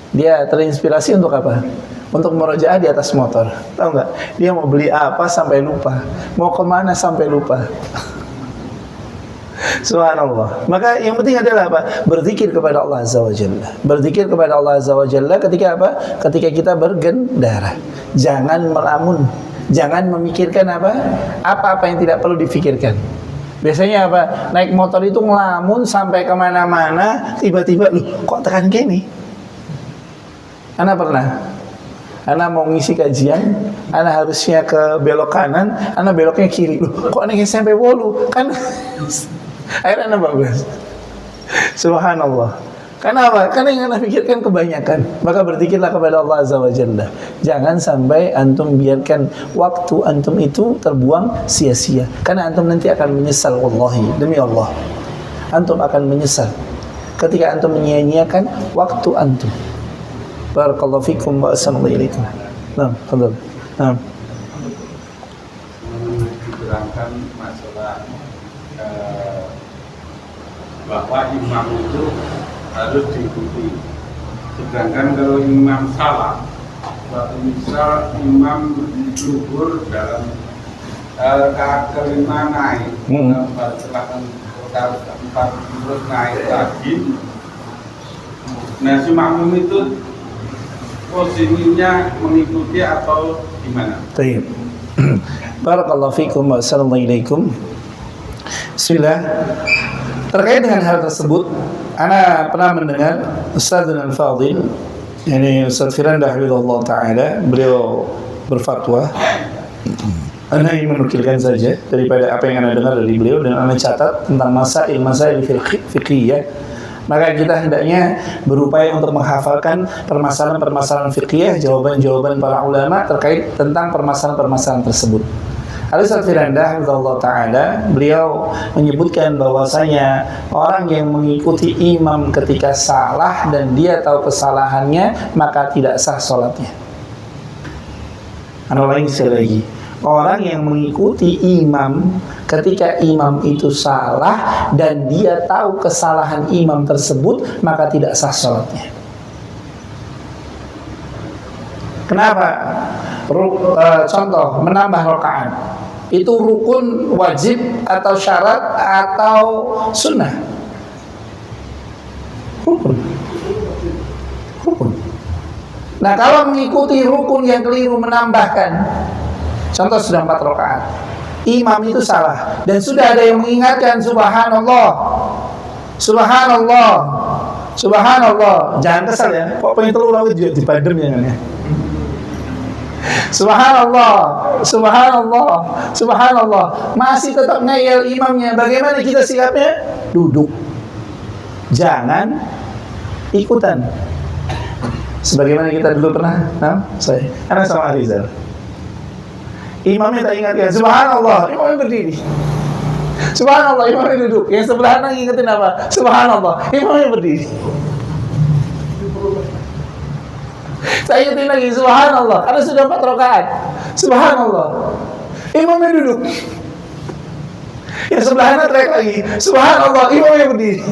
dia terinspirasi untuk apa? Untuk murojaah di atas motor. Tahu nggak? Dia mau beli apa sampai lupa. Mau kemana sampai lupa. Subhanallah. Maka yang penting adalah apa? Berzikir kepada Allah Azza wa Jalla. Berzikir kepada Allah Azza wa Jalla ketika apa? Ketika kita bergendara. Jangan melamun. Jangan memikirkan apa-apa yang tidak perlu difikirkan. Biasanya apa? Naik motor itu ngelamun sampai kemana-mana, tiba-tiba, loh kok tekan gini? Ana pernah. Ana mau ngisi kajian, Ana harusnya ke belok kanan, Ana beloknya kiri. Loh kok Ana sampai wolu? Kan akhirnya Ana bablas. Subhanallah. Karena apa? Karena yang Anda pikirkan kebanyakan. Maka berzikirlah kepada Allah Azza wa Jalla. Jangan sampai antum biarkan waktu antum itu terbuang sia-sia. Karena antum nanti akan menyesal, wallahi, demi Allah. Antum akan menyesal ketika antum menyia-nyiakan waktu antum. Barakallahu fikum wa assalamualaikum. Nah, fadhal. Nah. Diterangkan masalah bahwa imam itu harus diikuti. Sedangkan kalau imam salah, suatu misal imam zuhur dalam rakaat kelima naik, setelah keempat terus naik lagi. Nah, si makmum itu posisinya mengikuti atau gimana? Baik. Barakallahu fikum wa assalamualaikum. Bismillah. Terkait dengan hal tersebut, Ana pernah mendengar Ustaz Al-Fadhil, yakni Ustaz Firanda hafizahullah taala, beliau berfatwa. Ana ingin menukilkan saja daripada apa yang Ana dengar dari beliau dan Ana catat tentang masail fiqhiyah. Maka kita hendaknya berupaya untuk menghafalkan permasalahan-permasalahan fiqhiyah, jawaban-jawaban para ulama terkait tentang permasalahan-permasalahan tersebut. Al-Ustaz Firanda hafizahullah taala, beliau menyebutkan bahwasanya orang yang mengikuti imam ketika salah dan dia tahu kesalahannya, maka tidak sah salatnya. Ana ulangi sekali lagi. Orang yang mengikuti imam ketika imam itu salah dan dia tahu kesalahan imam tersebut, maka tidak sah salatnya. Kenapa? Contoh, menambah rakaat. Itu rukun wajib atau syarat atau sunnah? Rukun. Nah, kalau mengikuti rukun yang keliru menambahkan, contoh sudah 4 rakaat, imam itu salah dan sudah ada yang mengingatkan, subhanallah, subhanallah, subhanallah. Jangan kesal ya, kok pengen telur lawit juga dipadem ya. Subhanallah, subhanallah, subhanallah. Masih tetap ngeyel imamnya. Bagaimana kita sikapnya? Duduk. jangan ikutan. Sebagaimana kita dulu pernah, saya, anak sama Arizal. Imamnya tak ingatkan, subhanallah, imamnya berdiri. Subhanallah, imamnya duduk. Yang sebelah kanan ingetin apa? Subhanallah, imamnya berdiri. Saya ingetin lagi, subhanallah, karena sudah 4 rakaat. Subhanallah, imamnya duduk. Yang sebelah kanan teriak lagi, subhanallah, imamnya berdiri.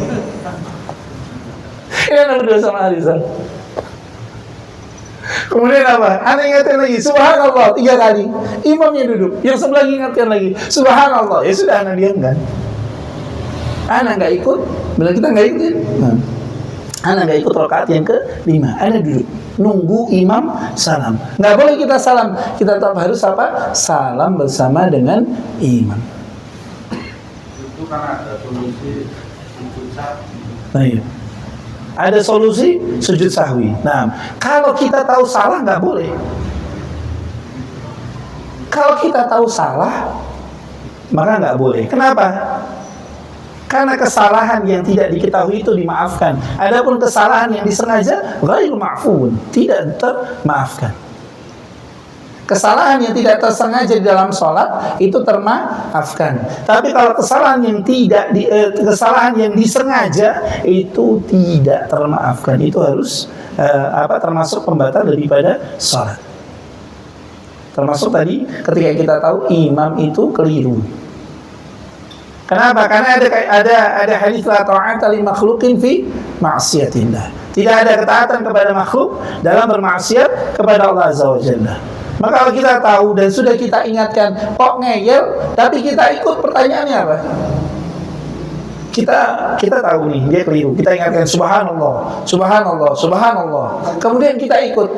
Ini anak berdua sama Arizal. Kemudian apa? Anak ingatkan lagi, subhanallah 3 kali. Imamnya duduk. Yang sebelah ingatkan lagi, subhanallah. Ya sudah, anak diamkan. Anak nggak ikut, bila kita nggak ikutin. Anak nggak ikut rakaat yang ke-5. Anak duduk, nunggu imam salam. Nggak boleh kita salam. Kita tetap harus apa? Salam bersama dengan imam. Itu kan ada solusi sujud sahwi. Nah, iya. Ada solusi sujud sahwi. Nah, kalau kita tahu salah nggak boleh. Kalau kita tahu salah, maka nggak boleh. Kenapa? Karena kesalahan yang tidak diketahui itu dimaafkan. Adapun kesalahan yang disengaja, ghairu ma'fun, tidak termaafkan. Kesalahan yang tidak tersengaja di dalam sholat itu termaafkan. Tapi kalau kesalahan yang kesalahan yang disengaja itu tidak termaafkan. Itu harus termasuk pembatal daripada sholat. Termasuk tadi ketika kita tahu imam itu keliru. Kenapa? Karena ada hadis la ta'ata li makhluqin fi ma'siyatillah. Tidak ada ketaatan kepada makhluk dalam bermaksiat kepada Allah Azza wa Jalla. Maka kalau kita tahu dan sudah kita ingatkan, kok ngeyel, tapi kita ikut, pertanyaannya apa? Kita tahu nih dia keliru. Kita ingatkan subhanallah, subhanallah, subhanallah. Kemudian kita ikut.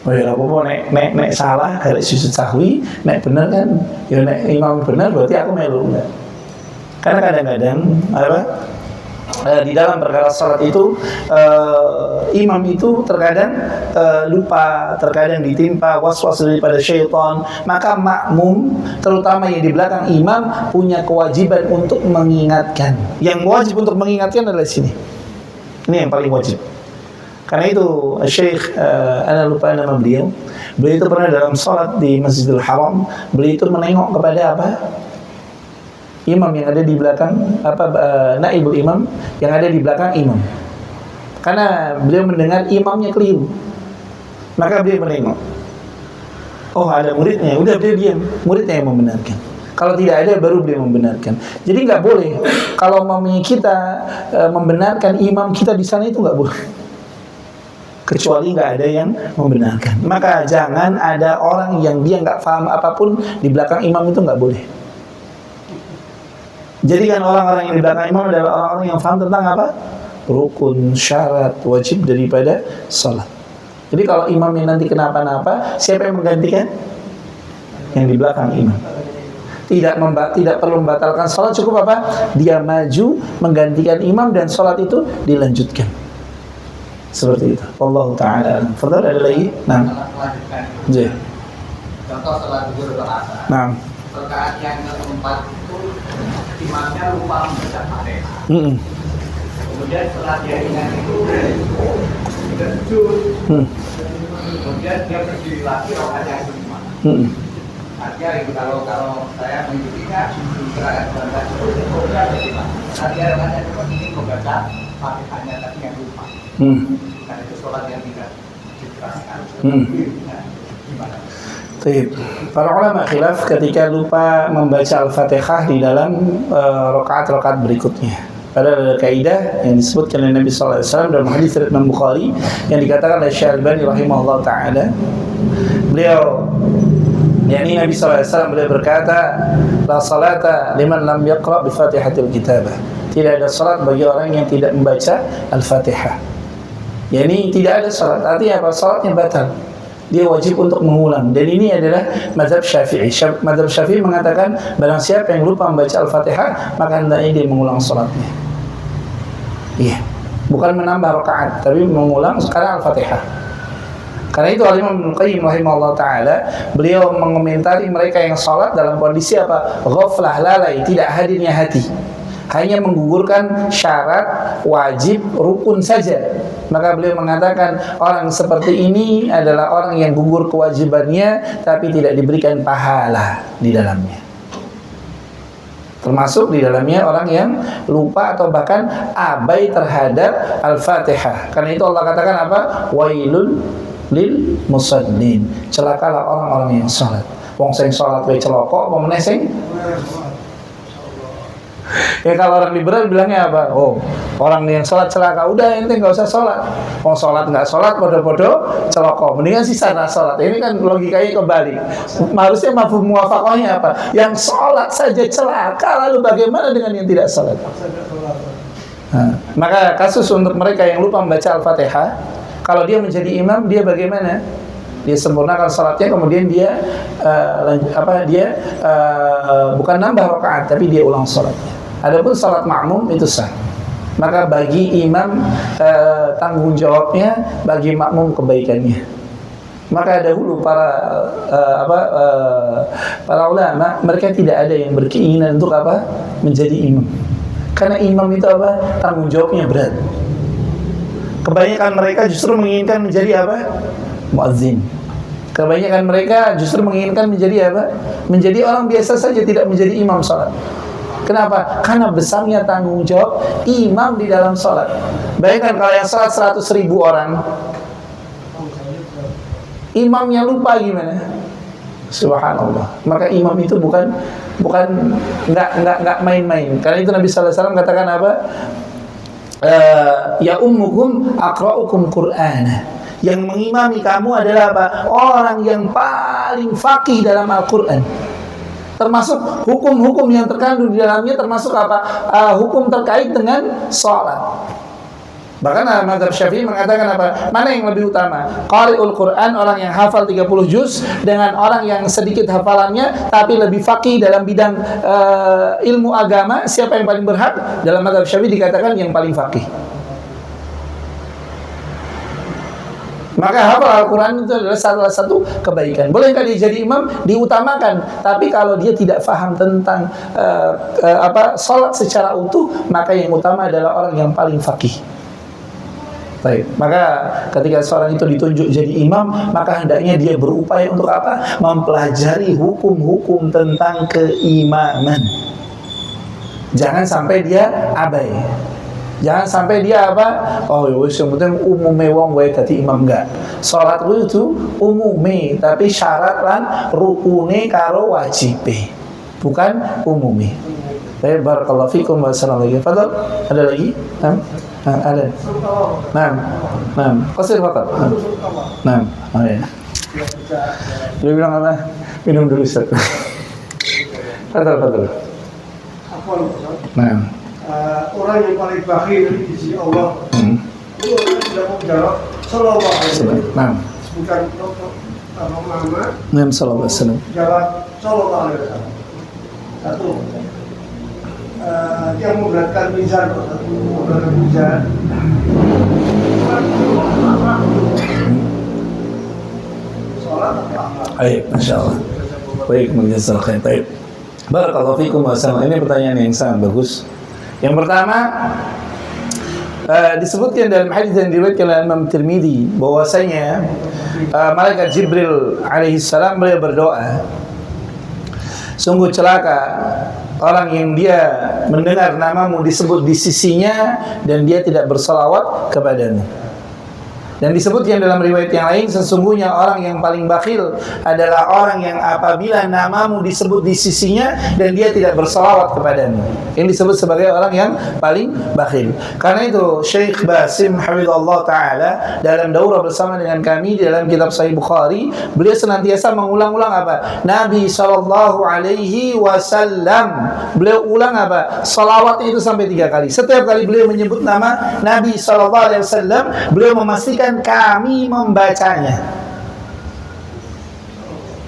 Oh ya, apa nek salah kalau sujud sahwi, nek bener kan, ya nek imam bener berarti aku melu enggak. Karena kadang-kadang di dalam perkara salat itu imam itu terkadang lupa, terkadang ditimpa waswas daripada syaitan. Maka makmum, terutama yang di belakang imam, punya kewajiban untuk mengingatkan. Yang wajib untuk mengingatkan adalah sini. Ini yang paling wajib. Karena itu Syekh, ana lupa nama beliau. Beliau itu pernah dalam salat di Masjidil Haram, beliau itu menengok kepada apa? Imam yang ada di belakang, naibul imam yang ada di belakang imam. Karena beliau mendengar imamnya keliru, maka beliau menengok. Oh, ada muridnya, udah beliau diam, muridnya yang membenarkan. Kalau tidak ada, baru beliau membenarkan. Jadi nggak boleh kalau mamanya kita membenarkan imam kita di sana, itu nggak boleh. Kecuali nggak ada yang membenarkan. Maka jangan ada orang yang dia nggak paham apapun di belakang imam, itu nggak boleh. Jadi kan orang-orang yang di belakang imam adalah orang-orang yang paham tentang apa? Rukun, syarat, wajib daripada salat. Jadi kalau imamnya nanti kenapa-napa, siapa yang menggantikan? Yang di belakang imam. Tidak perlu membatalkan salat, cukup apa? Dia maju menggantikan imam dan salat itu dilanjutkan. Seperti itu. Wallahu ta'ala. Fadhal, ada lagi? Nah. Iya. Contoh salat zuhur atau asar. Nah. Rakaat yang keempat itu imamnya lupa membaca Fatihah. Kemudian setelah dia ingat itu sudah sujud. Kemudian dia berdiri lagi, rakaat yang kelima. Artinya itu kalau saya mengikutinya gerakan berangkat itu program bagaimana? Artinya rakaat yang kelima ingin membaca Fatihahnya tapi yang lupa. Karena itu sholat yang tidak dikeraskan. Gimana? Para ulama khilaf ketika lupa membaca Al-Fatihah di dalam rakaat-rakaat berikutnya. Pada kaidah yang disebutkan oleh Nabi sallallahu alaihi wasallam dalam hadis riwayat Imam Bukhari yang dikatakan oleh Syekh Al-Albani rahimahullah taala, beliau yakni Nabi sallallahu alaihi wasallam beliau berkata, la salata liman lam yaqra bi Fatihatil Kitabah. Tidak ada salat bagi orang yang tidak membaca Al-Fatihah. Yani tidak ada salat, artinya apa? Salatnya batal. Dia wajib untuk mengulang. Dan ini adalah mazhab Syafi'i. Mazhab Syafi'i mengatakan barang siapa yang lupa membaca Al-Fatihah, maka hendaknya dia mengulang salatnya. Iya. Bukan menambah rakaat, tapi mengulang sekarang Al-Fatihah. Karena itu Al-Imam Ibnu Qayyim rahimahullah taala, beliau mengomentari mereka yang salat dalam kondisi apa? Ghaflah, lalai, tidak hadirnya hati. hanya menggugurkan syarat, wajib, rukun saja. Maka beliau mengatakan orang seperti ini adalah orang yang gugur kewajibannya tapi tidak diberikan pahala di dalamnya. Termasuk di dalamnya orang yang lupa atau bahkan abai terhadap Al-Fatihah. Karena itu Allah katakan apa? Wailun lil musallin. Celakalah orang-orang yang salat. Wong sing salat wae celaka, apa meneh sing? Ya kalau orang liberal bilangnya apa? Oh, orang yang sholat celaka. Udah, ente nggak usah sholat. Mau sholat nggak sholat, bodoh-bodoh celaka. Mendingan sisa nggak sholat. Ini kan logikanya kembali. Harusnya mafhum muwafaqahnya apa? Yang sholat saja celaka, lalu bagaimana dengan yang tidak sholat? Nah, maka kasus untuk mereka yang lupa membaca Al-Fatihah, kalau dia menjadi imam, dia bagaimana? Dia sempurnakan salatnya, kemudian dia bukan nambah rakaat, tapi dia ulang salatnya. Adapun salat makmum itu sah. Maka bagi imam tanggung jawabnya, bagi makmum kebaikannya. Maka dahulu para ulama, mereka tidak ada yang berkeinginan untuk apa? Menjadi imam. Karena imam itu apa? Tanggung jawabnya berat. Kebanyakan mereka justru menginginkan menjadi apa? Muazzin. Kebanyakan mereka justru menginginkan menjadi apa? Menjadi orang biasa saja, tidak menjadi imam salat. Kenapa? Karena besarnya tanggung jawab imam di dalam salat. Bayangkan kalau yang salat 100.000 orang, imamnya lupa gimana? Subhanallah. Maka imam itu bukan nggak main-main. Karena itu Nabi sallallahu alaihi wasallam katakan apa? Ya ummukum aqra'ukum Qur'ana. Yang mengimami kamu adalah apa? Orang yang paling faqih dalam Al-Qur'an. Termasuk hukum-hukum yang terkandung di dalamnya, termasuk apa? Hukum terkait dengan salat. Bahkan mazhab Syafi'i mengatakan apa? Mana yang lebih utama? Qari'ul Qur'an, orang yang hafal 30 juz, dengan orang yang sedikit hafalannya tapi lebih faqih dalam bidang ilmu agama. Siapa yang paling berhak? Dalam mazhab Syafi'i dikatakan yang paling faqih. Maka hafal Al-Quran itu adalah salah satu kebaikan. Bolehkah dia jadi imam? Diutamakan. Tapi kalau dia tidak faham tentang salat secara utuh, maka yang utama adalah orang yang paling faqih. Baik. Maka ketika seorang itu ditunjuk jadi imam, maka hendaknya dia berupaya untuk apa? Mempelajari hukum-hukum tentang keimaman. Jangan sampai dia abai. Jangan sampai dia apa? Oh, wis yang penting umume wong wae dadi imam, enggak. Salat itu umume, tapi syarat lan rukune karo wajibe. Bukan umumi. Baik, barakallahu fikum wa assalamualaikum. Fadal, ada lagi? Ada. Nah. Qasir faqat. Nah. Oh ya. Dia bilang apa? Minum dulu, Ustaz. Fadal. Nah. Orang yang paling bakhil di sisi Allah itu orang yang tidak mau menjawab sallallahu alaihi wasallam. Bukan Muhammad. Nabi sallallahu alaihi wasallam. Jawab sallallahu alaihi wasallam. Satu, yang memberatkan mizan, sholat apa? Baik, masya Allah. Baik, menjazal khair. Baik. Barakallahu fikum wa salam. Ini pertanyaan yang sangat bagus. Yang pertama, disebutkan dalam hadis yang diriwayatkan oleh Imam Tirmidzi bahwasanya malaikat Jibril alaihi salam beliau berdoa, sungguh celaka orang yang dia mendengar namamu disebut di sisinya dan dia tidak bersalawat kepadamu. Dan disebutkan dalam riwayat yang lain, sesungguhnya orang yang paling bakhil adalah orang yang apabila namamu disebut di sisinya dan dia tidak bersalawat kepadamu. Ini disebut sebagai orang yang paling bakhil. Karena itu Syekh Basim hafizallahu taala dalam daurah bersama dengan kami di dalam kitab Sahih Bukhari, beliau senantiasa mengulang-ulang apa? Nabi sallallahu alaihi wasallam. Beliau ulang apa? Salawat itu sampai 3 kali. Setiap kali beliau menyebut nama Nabi sallallahu alaihi wasallam, beliau memastikan kami membacanya.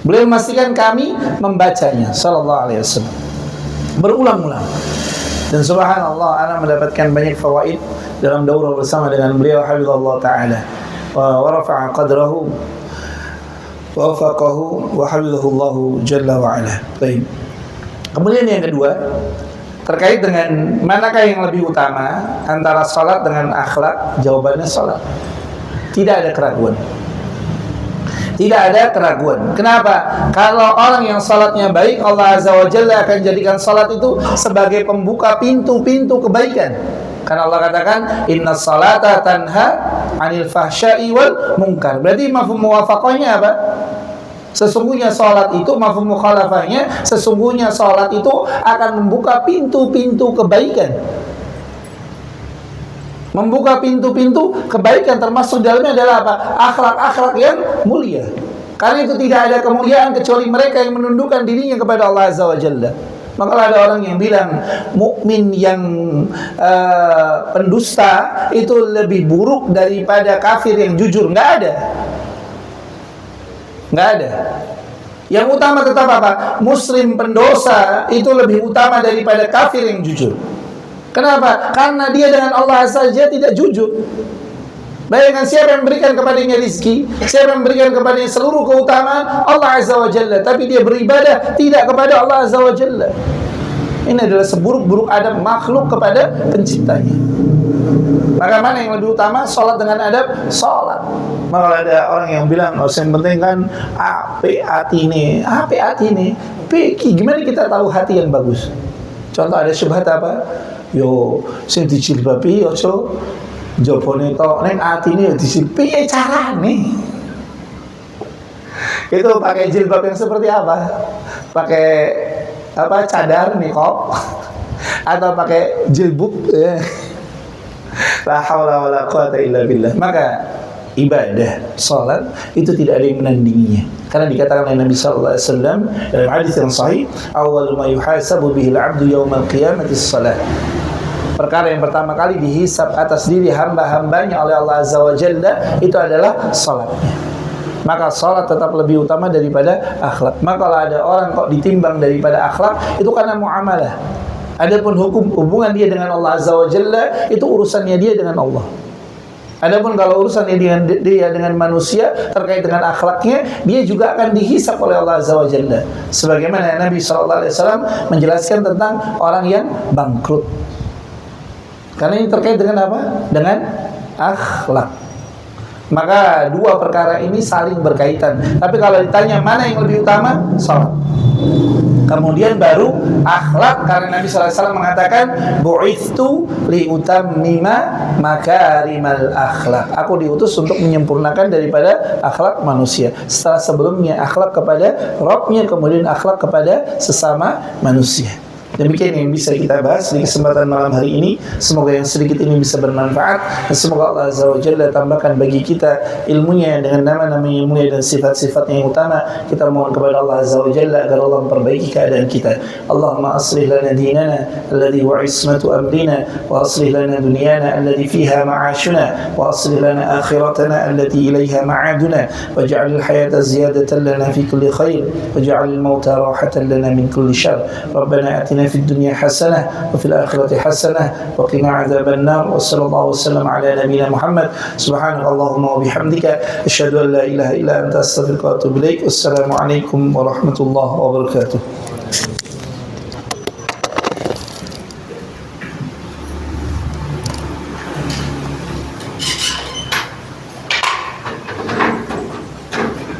Beliau memastikan kami membacanya sallallahu alaihi wasallam. Berulang-ulang. Dan subhanallah, ana mendapatkan banyak fawaid dalam daurah bersama dengan beliau hafizallahu taala wa rafa'a qadrahu wa wafaqahu wa hafizahullahu jalla wa ala. Baik. Kemudian yang kedua, Terkait dengan manakah yang lebih utama antara salat dengan akhlak, jawabannya salat. Tidak ada keraguan. Tidak ada keraguan. Kenapa? Kalau orang yang salatnya baik, Allah Azza wa Jalla akan jadikan salat itu sebagai pembuka pintu-pintu kebaikan. Karena Allah katakan, inna salata tanha anil fahsya'i wal munkar. Berarti mafhum muwafaqahnya apa? Sesungguhnya salat itu, mafhum mukhalafahnya, sesungguhnya salat itu akan membuka pintu-pintu kebaikan. Membuka pintu-pintu kebaikan, termasuk dalamnya adalah apa? Akhlak-akhlak yang mulia. Karena itu tidak ada kemuliaan kecuali mereka yang menundukkan dirinya kepada Allah Azza wa Jalla. Maka ada orang yang bilang mukmin yang pendusta itu lebih buruk daripada kafir yang jujur. Nggak ada. Nggak ada. Yang utama tetap apa? Muslim pendosa itu lebih utama daripada kafir yang jujur. Kenapa? Karena dia dengan Allah saja tidak jujur. Bayangkan siapa yang memberikan kepadanya rizki, siapa yang memberikan kepadanya seluruh keutamaan, Allah Azza wa Jalla, tapi dia beribadah tidak kepada Allah Azza wa Jalla. Ini adalah seburuk-buruk adab makhluk kepada penciptanya. Maka mana yang lebih utama? Salat dengan adab? Salat. Maka ada orang yang bilang, oh yang penting kan ape hati ini, gimana kita tahu hati yang bagus? Contoh ada syubhat apa? Yo sing dijilbabi aja jabone tok ning atine yo dijilbabi piye carane? Itu pakai jilbab yang seperti apa? Pakai apa? Cadar niqab atau pakai jilbab ya. La haula wala quwata illa billah. Maka ibadah salat itu tidak ada yang menandinginya. Karena dikatakan oleh Nabi sallallahu alaihi wasallam dalam hadis yang sahih, awwal ma yuhasabu bihi al-'abdu yaumil qiyamati as-salah. Perkara yang pertama kali dihisab atas diri hamba-hambanya oleh Allah Azza wa Jalla itu adalah salatnya. Maka salat tetap lebih utama daripada akhlak. Maka kalau ada orang kok ditimbang daripada akhlak, itu karena muamalah. Adapun hubungan dia dengan Allah Azza wa Jalla itu urusannya dia dengan Allah. Adapun kalau urusannya dia dengan manusia terkait dengan akhlaknya, dia juga akan dihisab oleh Allah Azza wa Jalla. Sebagaimana Nabi sallallahu alaihi wasallam menjelaskan tentang orang yang bangkrut. Karena ini terkait dengan apa? Dengan akhlak. Maka dua perkara ini saling berkaitan. Tapi kalau ditanya mana yang lebih utama? Salat. Kemudian baru akhlak, karena Nabi SAW mengatakan bu'ithtu liutammima makarimal akhlak. Aku diutus untuk menyempurnakan daripada akhlak manusia. Setelah sebelumnya akhlak kepada Rabbnya, kemudian akhlak kepada sesama manusia. Demikian yang bisa kita bahas di kesempatan malam hari ini. Semoga yang sedikit ini bisa bermanfaat, dan semoga Allah Azza wa Jalla tambahkan bagi kita ilmunya dengan nama-nama yang mulia dan sifat-sifatnya yang utama. Kita mohon kepada Allah Azza wa Jalla agar Allah memperbaiki keadaan kita. Allahumma aslih lana dinana alladhi huwa ismatu amrina, wa aslih lana dunyana alladhi fiha ma'ashuna, wa aslih lana akhiratana allati ilayha ma'aduna, waj'al al-hayata ziyadatan lana fi kulli khair, waj'al al-mauta rahatan lana min kulli syarr. Rabbana atina في الدنيا حسنة وفي الآخرة حسنة وقنا عذاب النار. وصلى الله وسلم على نبينا محمد. سبحانك اللهم وبحمدك أشهد أن لا إله إلا أنت أستغفرك وأتوب إليك. والسلام عليكم ورحمة الله وبركاته.